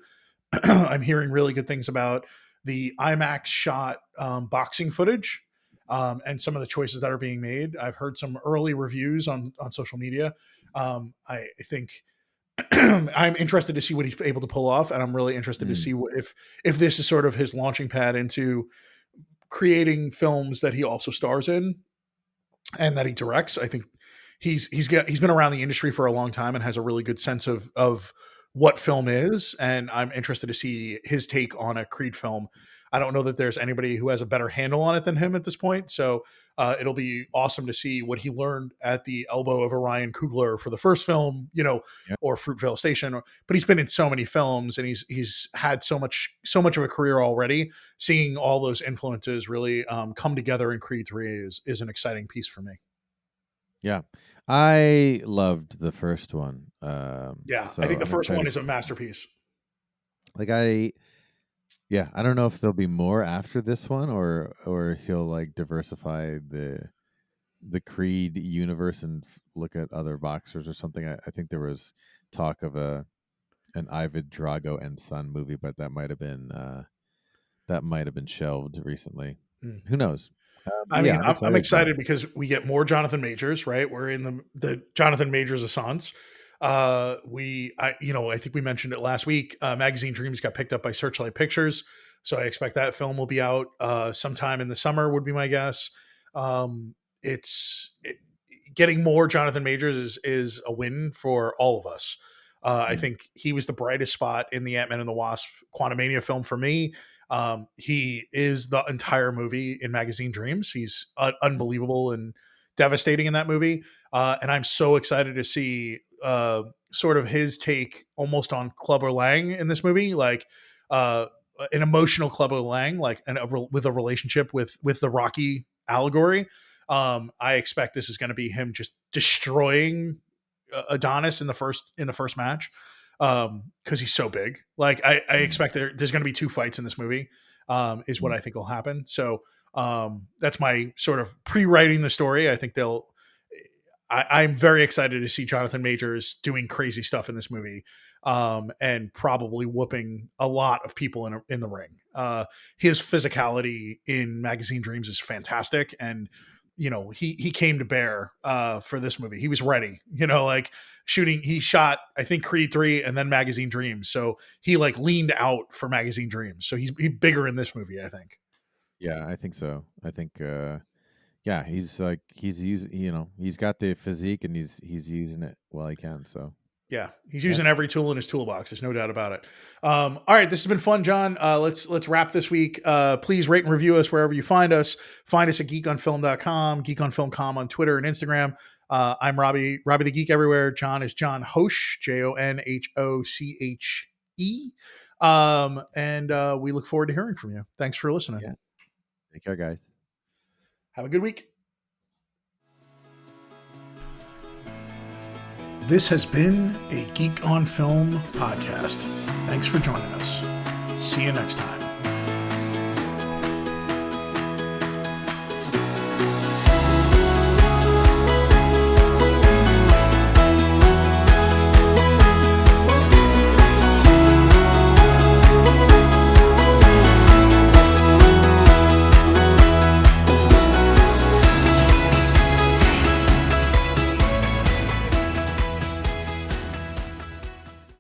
I'm hearing really good things about the IMAX shot boxing footage, and some of the choices that are being made. I've heard some early reviews on social media. I think I'm interested to see what he's able to pull off, and I'm really interested to Mm, see if this is sort of his launching pad into creating films that he also stars in and that he directs. I think he's been around the industry for a long time and has a really good sense of what film is, and I'm interested to see his take on a Creed film. I don't know that there's anybody who has a better handle on it than him at this point, so it'll be awesome to see what he learned at the elbow of Ryan Coogler for the first film, yep. or Fruitvale Station. But he's been in so many films and he's had so much of a career already. Seeing all those influences really come together in Creed 3 is an exciting piece for me. Yeah. I loved the first one. Yeah, I So think the I'm first one excited. is a masterpiece. Like yeah, I don't know if there'll be more after this one or he'll like diversify the Creed universe and look at other boxers or something. I think there was talk of an Ivan Drago and Son movie, but that might have been shelved recently. Mm. Who knows? I Yeah, mean, I'm I'm excited though. excited because we get more Jonathan Majors, right? We're in the Jonathan Majors Assance. I think we mentioned it last week. Magazine Dreams got picked up by Searchlight Pictures, so I expect that film will be out sometime in the summer. Would be my guess. Um, Getting more Jonathan Majors is a win for all of us. I Mm, think he was the brightest spot in the Ant-Man and the Wasp Quantumania film for me. He is the entire movie in Magazine Dreams. He's mm, unbelievable and devastating in that movie. And I'm so excited to see sort of his take almost on Clubber Lang in this movie, like uh, an emotional Clubber Lang, like with a relationship with the Rocky allegory. I expect this is going to be him just destroying Adonis in the first match because he's so big. Like I mm. expect there's going to be two fights in this movie. Is what Mm. I think will happen. So that's my sort of pre-writing the story. I think they'll. I'm very excited to see Jonathan Majors doing crazy stuff in this movie, and probably whooping a lot of people in the ring. His physicality in Magazine Dreams is fantastic, and he came to bear for this movie. He was ready, like shooting. He shot, I think, Creed 3 and then Magazine Dreams, so he like leaned out for Magazine Dreams. So he's bigger in this movie, I think. Yeah, I think so. I think yeah, he's using, he's got the physique and he's using it while he can. So Yeah, he's yeah, using every tool in his toolbox. There's no doubt about it. All right, this has been fun, John. Let's wrap this week. Please rate and review us wherever you find us. Find us at geekonfilm.com, geekonfilm.com on Twitter and Instagram. I'm Robbie the Geek everywhere. John is John Hoche, JONHOCHE. And we look forward to hearing from you. Thanks for listening. yeah. Take care, guys. Have a good week. This has been a Geek on Film podcast. Thanks for joining us. See you next time.